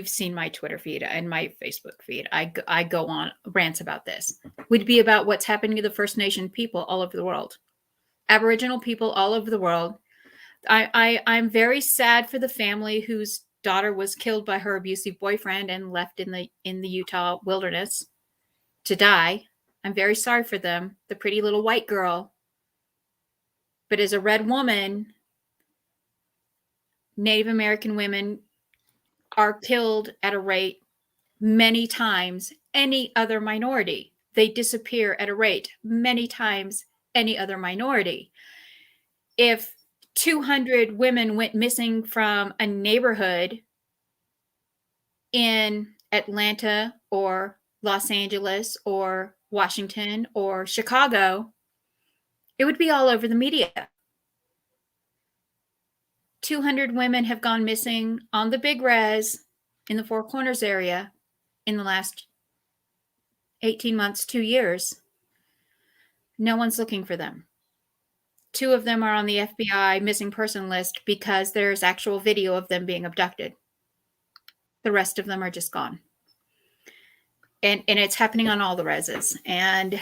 seen my Twitter feed and my Facebook feed. I go on rants about this. Would be about what's happening to the First Nation people all over the world, Aboriginal people all over the world. I'm very sad for the family whose daughter was killed by her abusive boyfriend and left in the Utah wilderness to die. I'm very sorry for them, the pretty little white girl. But as a red woman, Native American women are killed at a rate many times any other minority. They disappear at a rate many times any other minority. If 200 women went missing from a neighborhood in Atlanta or Los Angeles or Washington or Chicago, it would be all over the media. 200 women have gone missing on the big res in the Four Corners area in the last 18 months, 2 years. No one's looking for them. 2 of them are on the FBI missing person list because there's actual video of them being abducted. The rest of them are just gone. And it's happening on all the reses. And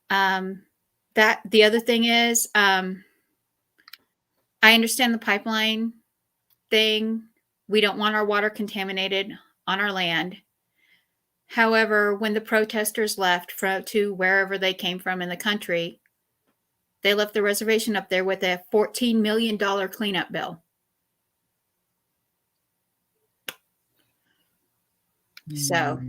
that the other thing is, I understand the pipeline thing. We don't want our water contaminated on our land. However, when the protesters left to wherever they came from in the country, they left the reservation up there with a $14 million cleanup bill. So,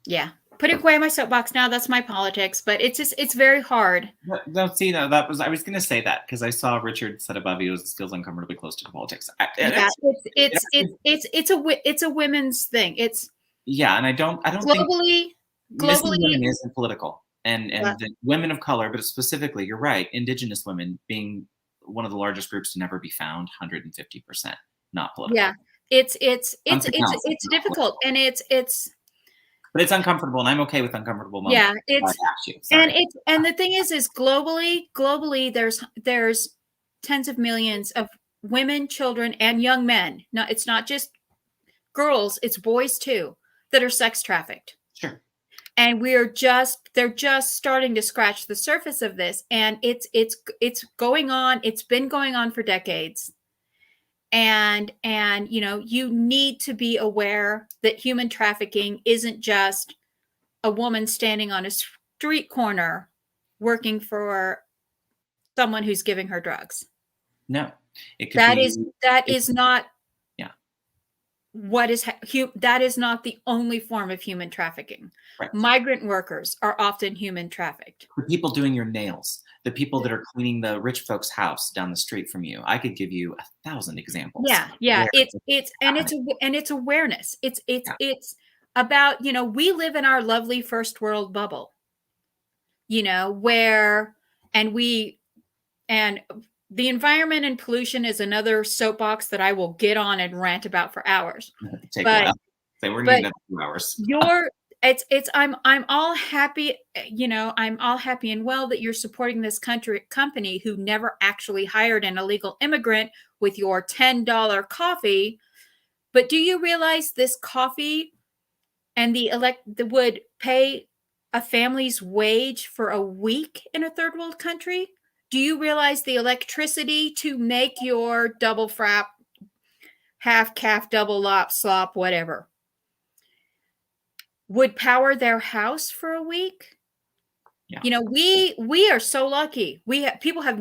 yeah. Putting away my soapbox now, that's my politics, but it's very hard. No, see, no, I was going to say that because I saw Richard said above you, it feels uncomfortably close to politics. Yeah, it's a women's thing. It's and I don't globally missing women isn't political, and the women of color, but specifically, you're right, Indigenous women being one of the largest groups to never be found, 150% not political. Yeah, it's difficult, and it's. But it's uncomfortable, and I'm okay with uncomfortable moments. Yeah, and the thing is globally, there's tens of millions of women, children, and young men. No, it's not just girls; it's boys too that are sex trafficked. Sure. And they're just starting to scratch the surface of this, and it's going on. It's been going on for decades. And you need to be aware that human trafficking isn't just a woman standing on a street corner working for someone who's giving her drugs. No, that is not that is not the only form of human trafficking. Right. Migrant workers are often human trafficked. The people doing your nails, the people that are cleaning the rich folks' house down the street from you. I could give you 1,000 examples. Yeah. It's awareness. It's about, we live in our lovely first world bubble, where, and the environment and pollution is another soapbox that I will get on and rant about for hours. We're needing 2 hours. I'm all happy, I'm all happy and well that you're supporting this company who never actually hired an illegal immigrant with your $10 coffee. But do you realize this coffee and would pay a family's wage for a week in a third world country? Do you realize the electricity to make your double frap, half calf, double lop, slop, whatever, would power their house for a week? Yeah. We are so lucky. People have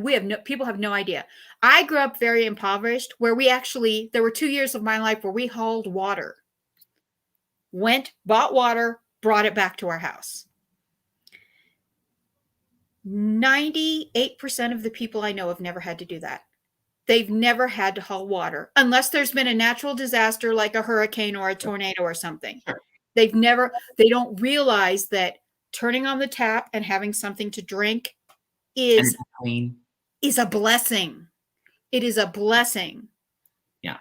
no idea. I grew up very impoverished, where there were 2 years of my life where we hauled water. Bought water, brought it back to our house. 98% of the people I know have never had to do that. They've never had to haul water unless there's been a natural disaster like a hurricane or a tornado or something. Sure. They don't realize that turning on the tap and having something to drink is a blessing. It is a blessing. Yeah.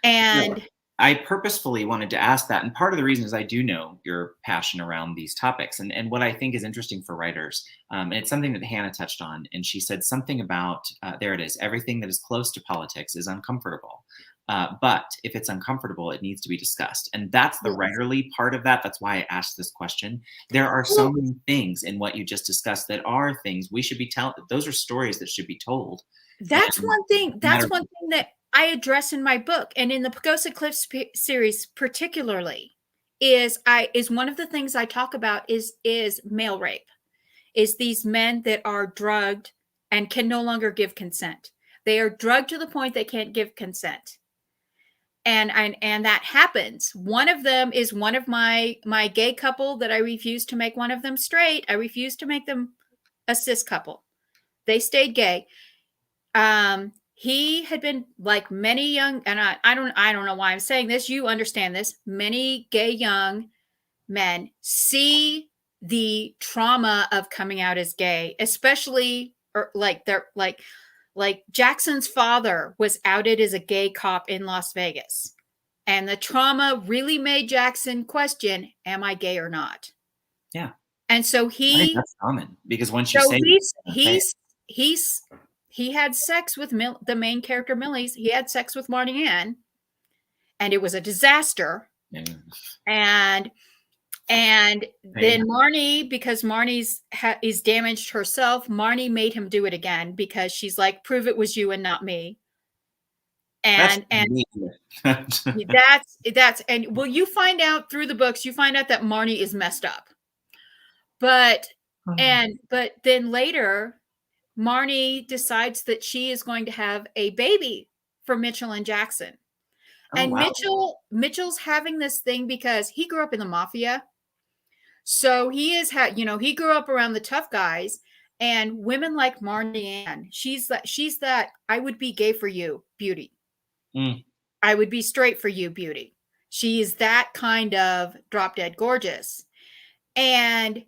And I purposefully wanted to ask that. And part of the reason is I do know your passion around these topics. And what I think is interesting for writers, and it's something that Hannah touched on, and she said something about, there it is, everything that is close to politics is uncomfortable. But if it's uncomfortable, it needs to be discussed. And that's the writerly part of that. That's why I asked this question. There are so many things in what you just discussed that are things we should be telling. Those are stories that should be told. That's one thing. That's one thing that I address in my book, and in the Pagosa Cliffs series particularly, is one of the things I talk about is male rape. Is these men that are drugged and can no longer give consent. They are drugged to the point they can't give consent. And that happens. One of them is one of my gay couple that I refused to make one of them straight. I refused to make them a cis couple. They stayed gay. He had been, like many young, and I don't know why I'm saying this. You understand this. Many gay young men see the trauma of coming out as gay, especially like Jackson's father was outed as a gay cop in Las Vegas. And the trauma really made Jackson question, am I gay or not? Yeah. And so I think that's common, because once you say he had sex with the main character, Millie's. He had sex with Marnie Ann, and it was a disaster. Yeah. And then Marnie, because Marnie's is damaged herself, Marnie made him do it again, because she's like, prove it was you and not me. And that's and well, you find out through the books, you find out that Marnie is messed up. But then later, Marnie decides that she is going to have a baby for Mitchell and Jackson. And Mitchell's having this thing because he grew up in the mafia. So he he grew up around the tough guys, and women like Marnie Ann. She's that I would be gay for you beauty. I would be straight for you beauty. She is that kind of drop dead gorgeous. And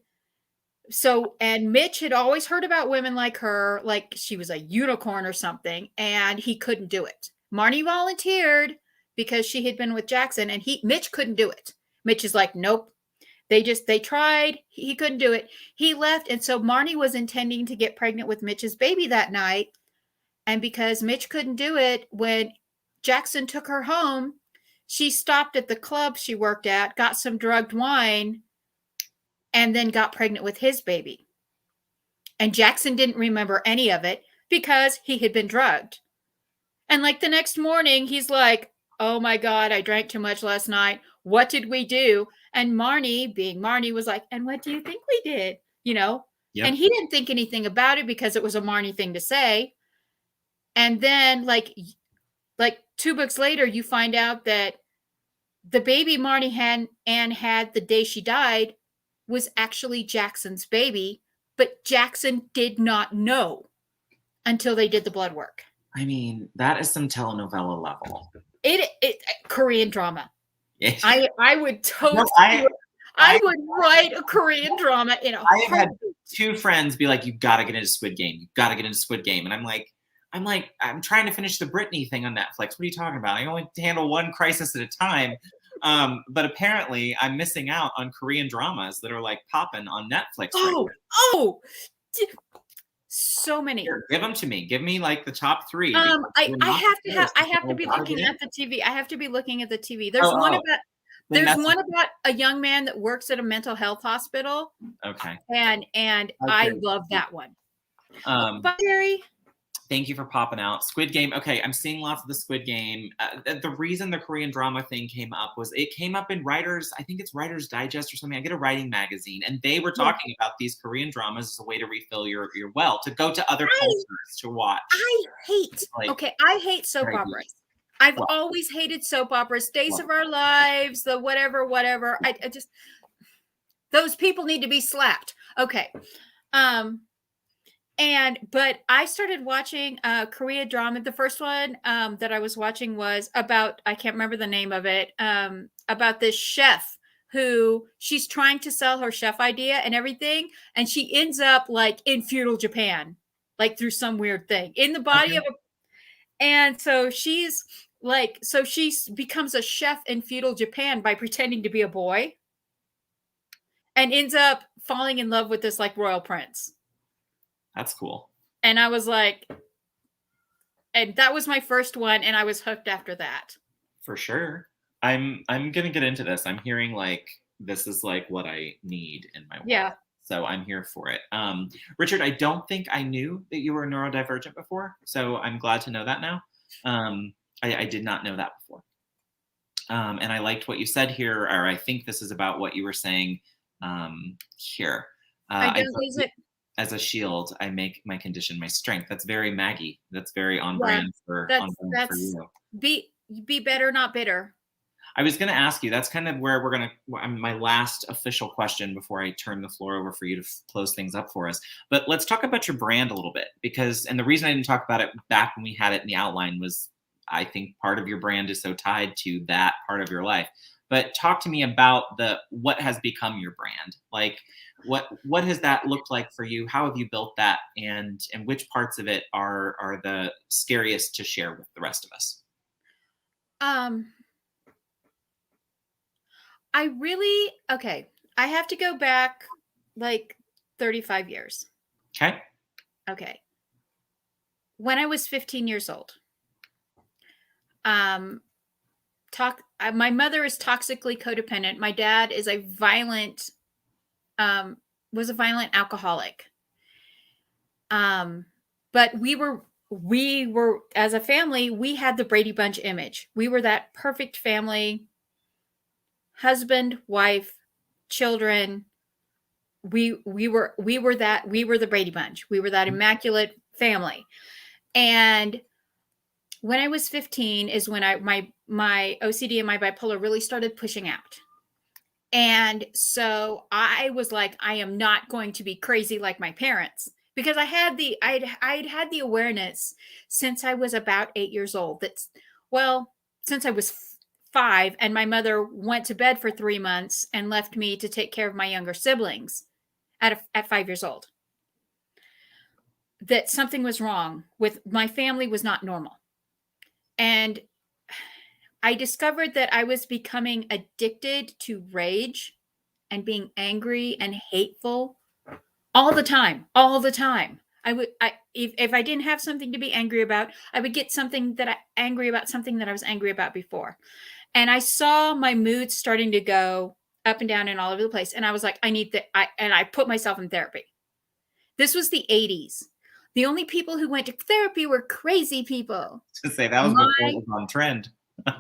Mitch had always heard about women like her, like she was a unicorn or something, and he couldn't do it. Marnie volunteered because she had been with Jackson, and Mitch couldn't do it. Mitch is like, nope. They tried. He couldn't do it. He left. And so Marnie was intending to get pregnant with Mitch's baby that night. And because Mitch couldn't do it, when Jackson took her home, she stopped at the club she worked at, got some drugged wine, and then got pregnant with his baby. And Jackson didn't remember any of it because he had been drugged. And like the next morning, he's like, oh my God, I drank too much last night. What did we do? And Marnie, being Marnie, was like, and what do you think we did? Yep. And he didn't think anything about it because it was a Marnie thing to say. And then like 2 books later, you find out that the baby Marnie had the day she died was actually Jackson's baby, but Jackson did not know until they did the blood work. I mean, that is some telenovela level. It Korean drama. Yes. I would totally. I would write a Korean drama in a. I have had 2 friends be like, "You got to get into Squid Game. You got to get into Squid Game," and I'm like, I'm trying to finish the Britney thing on Netflix. What are you talking about? I only handle one crisis at a time. But apparently, I'm missing out on Korean dramas that are like popping on Netflix. So many. Here, give them to me. Give me like the top 3. I have to be looking at the TV. I have to be looking at the TV. There's one about a young man that works at a mental health hospital. Okay. And I love that one. Bye, Gary. Thank you for popping out. Squid Game. Okay, I'm seeing lots of the Squid Game. The reason the Korean drama thing came up was it came up in I think it's Writer's Digest or something. I get a writing magazine, and they were talking about these Korean dramas as a way to refill your well, to go to other cultures to watch. I hate soap operas. I've always hated soap operas. Days of Our Lives, the whatever. I just, those people need to be slapped. Okay. But I started watching Korean drama. The first one that I was watching was about, I can't remember the name of it, about this chef who she's trying to sell her chef idea and everything. And she ends up like in feudal Japan, like through some weird thing in the body of a. And so she becomes a chef in feudal Japan by pretending to be a boy and ends up falling in love with this like royal prince. That's cool. And I was like, and that was my first one, and I was hooked after that. For sure. I'm gonna get into this. I'm hearing like this is like what I need in my world. Yeah. So I'm here for it. Richard, I don't think I knew that you were neurodivergent before, so I'm glad to know that now. I did not know that before. And I liked what you said here, or I think this is about what you were saying here. I don't use it. As a shield, I make my condition my strength. That's very Maggie. That's very on brand for you. Be better, not bitter. I was going to ask you, that's kind of where we're going to, my last official question before I turn the floor over for you to close things up for us. But let's talk about your brand a little bit, and the reason I didn't talk about it back when we had it in the outline was I think part of your brand is so tied to that part of your life. But talk to me about what has become your brand. Like, what has that looked like for you? How have you built that, and which parts of it are the scariest to share with the rest of us? Okay, I have to go back like 35 years. Okay. Okay. When I was 15 years old, um, my mother is toxically codependent. My dad is um, was a violent alcoholic. But we were as a family, we had the Brady Bunch image. We were that perfect family, husband, wife, children. We were the Brady Bunch. We were that immaculate family. And when I was 15 is when my OCD and my bipolar really started pushing out. And so I was like, I am not going to be crazy like my parents, because I'd had the awareness since I was about 8 years old. Since I was 5, and my mother went to bed for 3 months and left me to take care of my younger siblings at 5 years old, that something was wrong with my family, was not normal. And I discovered that I was becoming addicted to rage and being angry and hateful all the time. If I didn't have something to be angry about, I would get angry about something that I was angry about before. And I saw my moods starting to go up and down and all over the place. And I was like, I put myself in therapy. This was the 80s. The only people who went to therapy were crazy people. To say that was before it was on trend.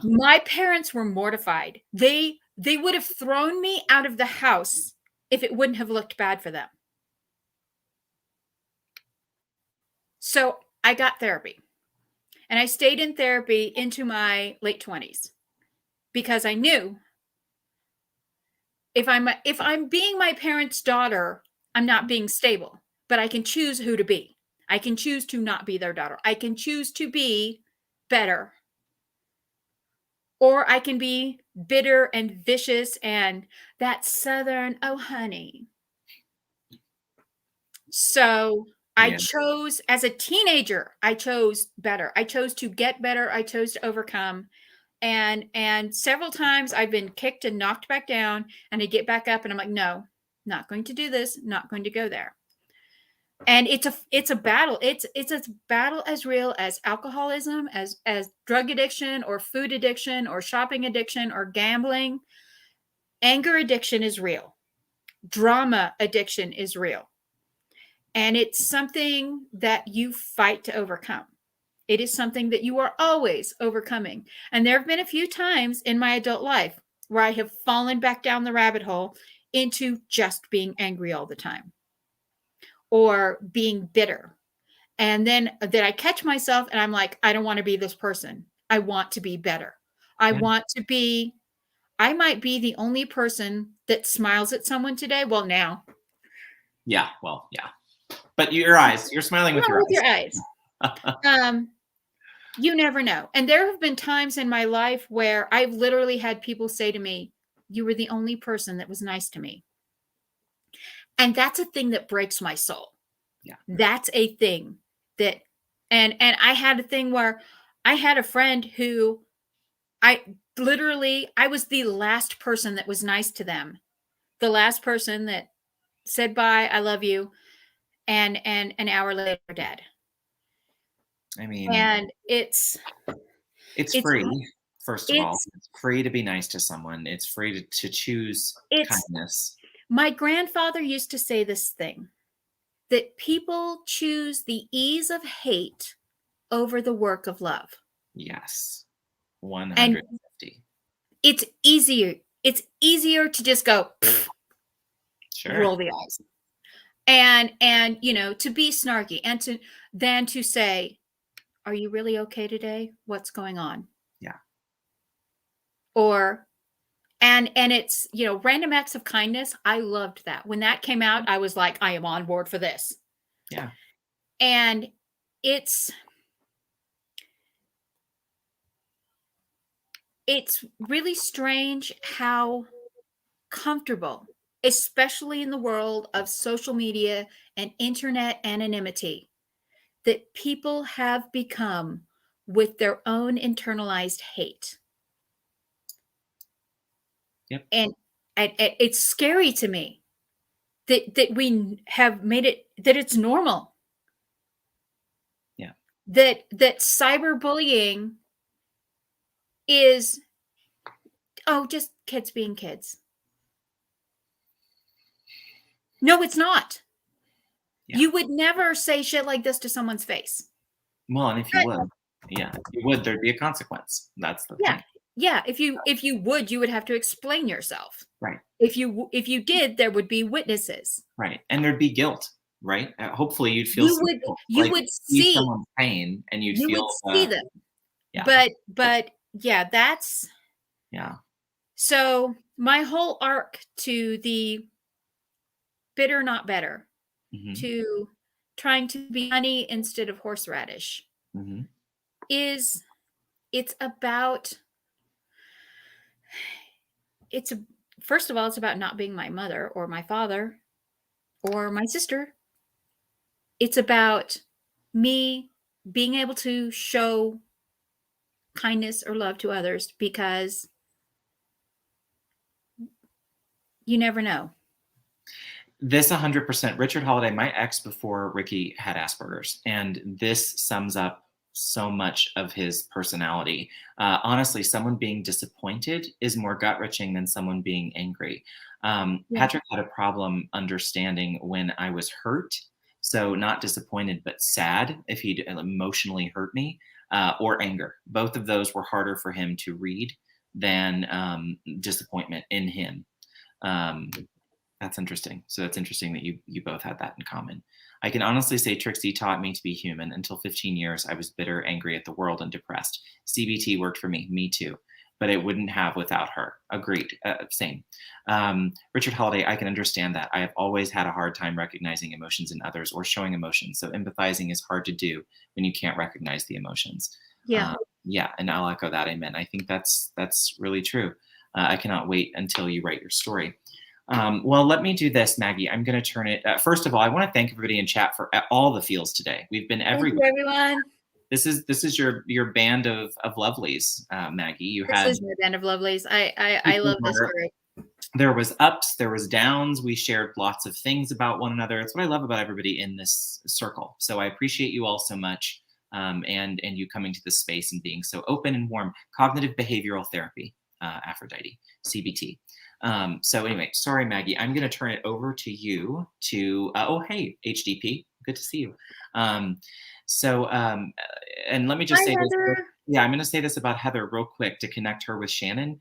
My parents were mortified. They would have thrown me out of the house if it wouldn't have looked bad for them. So I got therapy, and I stayed in therapy into my late 20s, because I knew if I'm being my parents' daughter, I'm not being stable, but I can choose who to be. I can choose to not be their daughter. I can choose to be better, or I can be bitter and vicious and that Southern, oh honey. So I chose, as a teenager, I chose better. I chose to get better. I chose to overcome. And several times I've been kicked and knocked back down, and I get back up and I'm like, no, not going to do this, not going to go there. And it's a battle. It's a battle as real as alcoholism, as drug addiction or food addiction or shopping addiction or gambling. Anger addiction is real. Drama addiction is real. And it's something that you fight to overcome. It is something that you are always overcoming. And there have been a few times in my adult life where I have fallen back down the rabbit hole into just being angry all the time, or being bitter. And then that I catch myself and I'm like, I don't want to be this person. I want to be better. I might be the only person that smiles at someone today. Well, now. Yeah. Well, yeah. But your eyes, you're smiling with your eyes. You never know. And there have been times in my life where I've literally had people say to me, you were the only person that was nice to me. And that's a thing that breaks my soul. Yeah. That's a thing that, and I had a thing where I had a friend who I was the last person that was nice to them. The last person that said, bye, I love you. And an hour later, dead. I mean, and it's free. First of all, it's free to be nice to someone. It's free to choose kindness. My grandfather used to say this thing, that people choose the ease of hate over the work of love. Yes. 150. And it's easier. It's easier to just go, sure, roll the eyes. And to be snarky than to say, are you really okay today? What's going on? Yeah. Or, and it's, random acts of kindness. I loved that. When that came out, I was like, I am on board for this. Yeah. And it's really strange how comfortable, especially in the world of social media and internet anonymity, that people have become with their own internalized hate. Yep. And it's scary to me that we have made it, that it's normal. Yeah. That cyberbullying is, oh, just kids being kids. No, it's not. Yeah. You would never say shit like this to someone's face. Well, and if you would, there'd be a consequence. That's the point. Yeah. If you would, you would have to explain yourself. Right. If you did, there would be witnesses. Right. And there'd be guilt, right? Hopefully you'd feel you would see someone's pain and you'd feel see them. Yeah. But yeah, that's so my whole arc to the bitter not better, to trying to be honey instead of horseradish, is first of all, it's about not being my mother or my father or my sister. It's about me being able to show kindness or love to others, because you never know. This 100%. Richard Holiday, my ex before Ricky had Asperger's, and this sums up so much of his personality. Honestly, someone being disappointed is more gut-wrenching than someone being angry. Patrick had a problem understanding when I was hurt. So not disappointed, but sad if he'd emotionally hurt me, or anger. Both of those were harder for him to read than disappointment in him. That's interesting. So it's interesting that you both had that in common. I can honestly say Trixie taught me to be human. Until 15 years, I was bitter, angry at the world, and depressed. CBT worked for me. Me too. But it wouldn't have without her. Agreed. Same. Richard Holiday, I can understand that. I have always had a hard time recognizing emotions in others or showing emotions. So empathizing is hard to do when you can't recognize the emotions. Yeah. And I'll echo that. Amen. I think that's really true. I cannot wait until you write your story. Well, let me do this, Maggie. I'm going to turn it. First of all, I want to thank everybody in chat for all the feels today. We've been everywhere. Thank you, everyone. This is your band of lovelies, Maggie. This is my band of lovelies. I love this group. There was ups, there was downs. We shared lots of things about one another. It's what I love about everybody in this circle. So I appreciate you all so much, and you coming to this space and being so open and warm. Cognitive behavioral therapy, Aphrodite, CBT. So anyway, sorry, Maggie, I'm going to turn it over to you to, oh, hey, HDP, good to see you. And let me just say this. Yeah, I'm going to say this about Heather real quick to connect her with Shannon,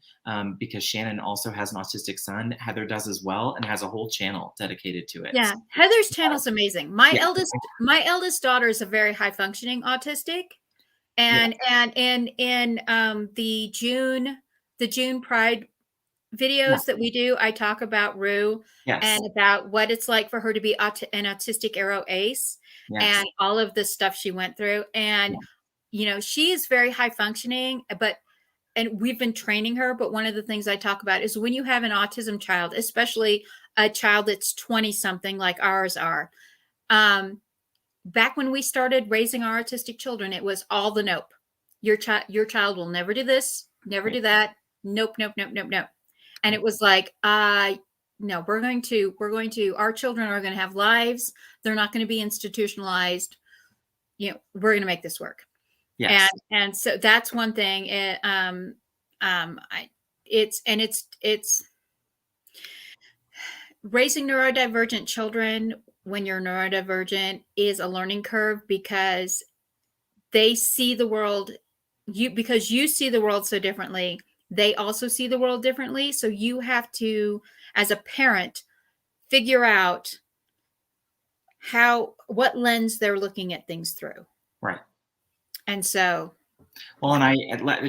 because Shannon also has an autistic son. Heather does as well, and has a whole channel dedicated to it. Yeah, Heather's channel's amazing. My eldest daughter is a very high functioning autistic, and in the June Pride videos that we do, I talk about Rue and about what it's like for her to be an autistic arrow ace, and all of the stuff she went through. And you know, she is very high functioning, and we've been training her. But one of the things I talk about is when you have an autism child, especially a child that's 20 something like ours are, back when we started raising our autistic children, it was all the nope. Your child will never do this, never do that. Nope, nope, nope, nope, nope. And it was like, no, our children are going to have lives. They're not going to be institutionalized. You know, we're going to make this work. Yes. And so that's one thing. It's raising neurodivergent children when you're neurodivergent is a learning curve, because they see the world, because you see the world so differently. They also see the world differently. So you have to, as a parent, figure out what lens they're looking at things through. Right. And so. Well, and I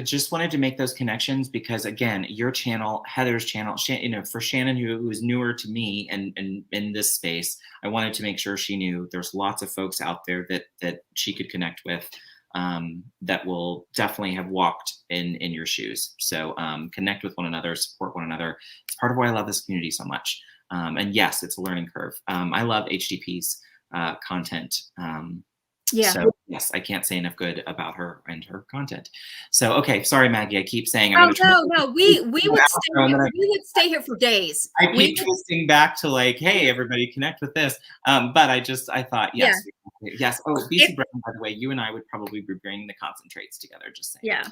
just wanted to make those connections because, again, your channel, Heather's channel, you know, for Shannon, who is newer to me and in this space, I wanted to make sure she knew there's lots of folks out there that she could connect with. That will definitely have walked in your shoes. So connect with one another, support one another. It's part of why I love this community so much. And yes, it's a learning curve. I love HDP's content. Yeah. So yes, I can't say enough good about her and her content. So okay, sorry Maggie, I keep saying I'm Oh going to try no, we would stay here for days. I keep twisting back to like, hey, everybody connect with this. But I thought, Yeah. yes, yes. Oh, BC Brown, by the way, you and I would probably be bringing the concentrates together, just saying. Yeah.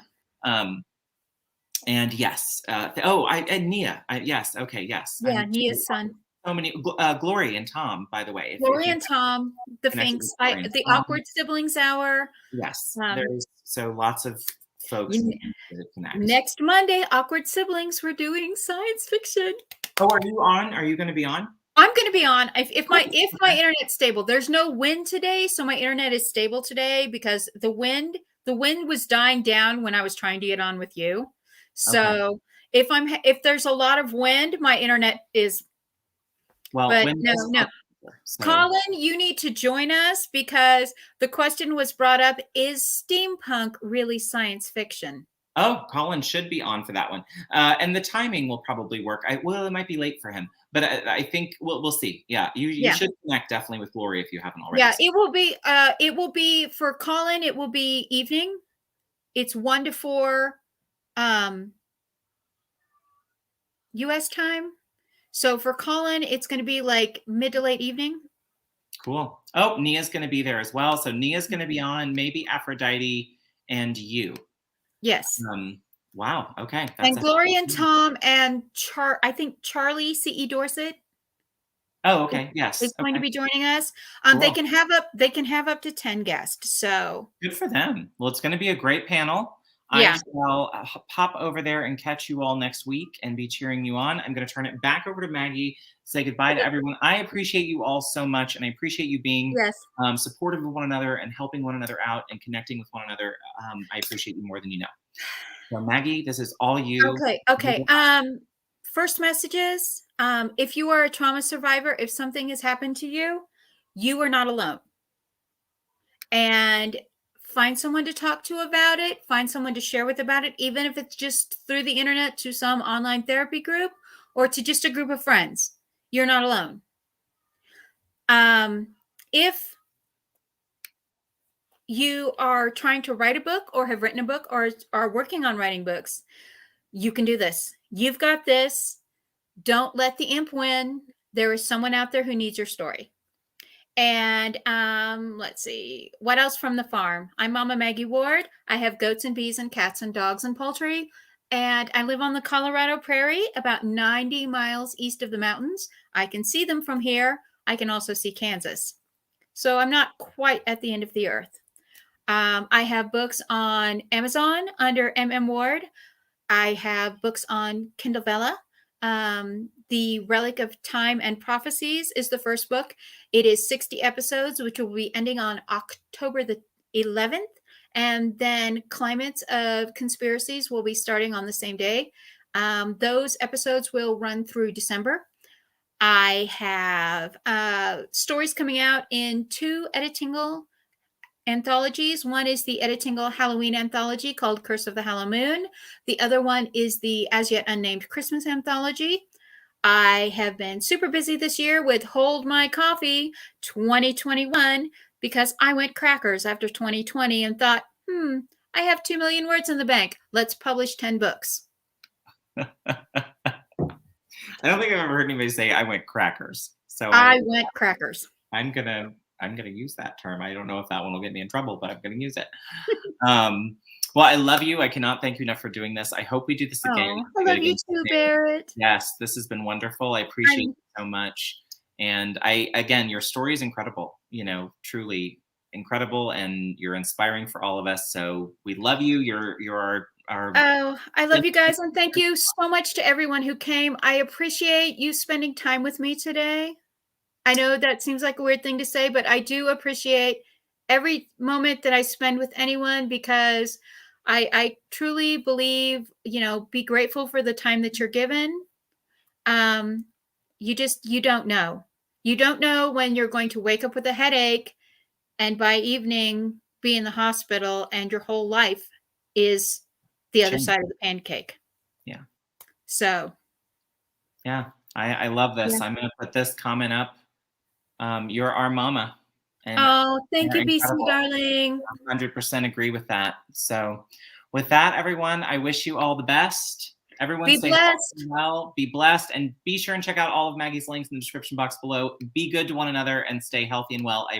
And yes, and Nia, yes, okay, yes. Yeah, Nia's son. So many, Glory and Tom, by the way. Glory and Tom, the Finks, the Awkward Siblings Hour. Yes, there's so lots of folks that connect. Next Monday, Awkward Siblings, we're doing science fiction. Oh, are you on? Are you going to be on? I'm going to be on. If my internet's stable. There's no wind today, so my internet is stable today because the wind was dying down when I was trying to get on with you. So if there's a lot of wind, my internet is. Well, but no. So. Colin, you need to join us because the question was brought up: is steampunk really science fiction? Oh, Colin should be on for that one, and the timing will probably work. It might be late for him, but I think we'll see. Yeah, you should connect definitely with Glory if you haven't already. Yeah, it will be for Colin. It will be evening. It's 1 to 4, U.S. time. So for Colin, it's going to be like mid to late evening. Cool. Oh, Nia's going to be there as well. So Nia's going to be on, maybe Aphrodite and you. Yes. Wow. Okay. And Glory and Tom and I think Charlie C.E. Dorset. Oh, okay. Yes. Is going to be joining us. Cool. They can have up to 10 guests. So good for them. Well, it's going to be a great panel. Yeah. I shall pop over there and catch you all next week and be cheering you on. I'm going to turn it back over to Maggie, say goodbye to everyone. I appreciate you all so much, and I appreciate you being supportive of one another and helping one another out and connecting with one another. I appreciate you more than you know. So Maggie, this is all you. Okay. First messages. If you are a trauma survivor, if something has happened to you, you are not alone. And find someone to talk to about it. Find someone to share with about it, even if it's just through the internet to some online therapy group or to just a group of friends. You're not alone. If you are trying to write a book or have written a book or are working on writing books, you can do this. You've got this. Don't let the imp win. There is someone out there who needs your story. And let's see, what else from the farm? I'm Mama Maggie Ward. I have goats and bees and cats and dogs and poultry. And I live on the Colorado Prairie, about 90 miles east of the mountains. I can see them from here. I can also see Kansas. So I'm not quite at the end of the earth. I have books on Amazon under MM Ward. I have books on Kindle Vella. The Relic of Time and Prophecies is the first book. It is 60 episodes, which will be ending on October the 11th. And then Climates of Conspiracies will be starting on the same day. Those episodes will run through December. I have stories coming out in 2 Editingle anthologies. One is the Editingle Halloween anthology called Curse of the Hallow Moon. The other one is the As Yet Unnamed Christmas anthology. I have been super busy this year with Hold My Coffee 2021 because I went crackers after 2020 and thought, I have 2 million words in the bank. Let's publish 10 books. I don't think I've ever heard anybody say I went crackers. So I went crackers. I'm gonna use that term. I don't know if that one will get me in trouble, but I'm gonna use it. Well, I love you. I cannot thank you enough for doing this. I hope we do this again. I love you too, Barrett. Yes, this has been wonderful. I appreciate you so much. And again, your story is incredible, truly incredible, and you're inspiring for all of us. So we love you. You're our I love you guys, and thank you so much to everyone who came. I appreciate you spending time with me today. I know that seems like a weird thing to say, but I do appreciate every moment that I spend with anyone because I truly believe, be grateful for the time that you're given. You don't know. You don't know when you're going to wake up with a headache and by evening be in the hospital and your whole life is the other side of the pancake. Yeah. So. Yeah, I love this. Yeah. I'm going to put this comment up. You're our mama. And Oh, thank they're you, BC, incredible. darling. 100% agree with that. So with that, everyone, I wish you all the best. Everyone Be stay blessed. healthy and well, be blessed, and be sure and check out all of Maggie's links in the description box below. Be good to one another and stay healthy and well. I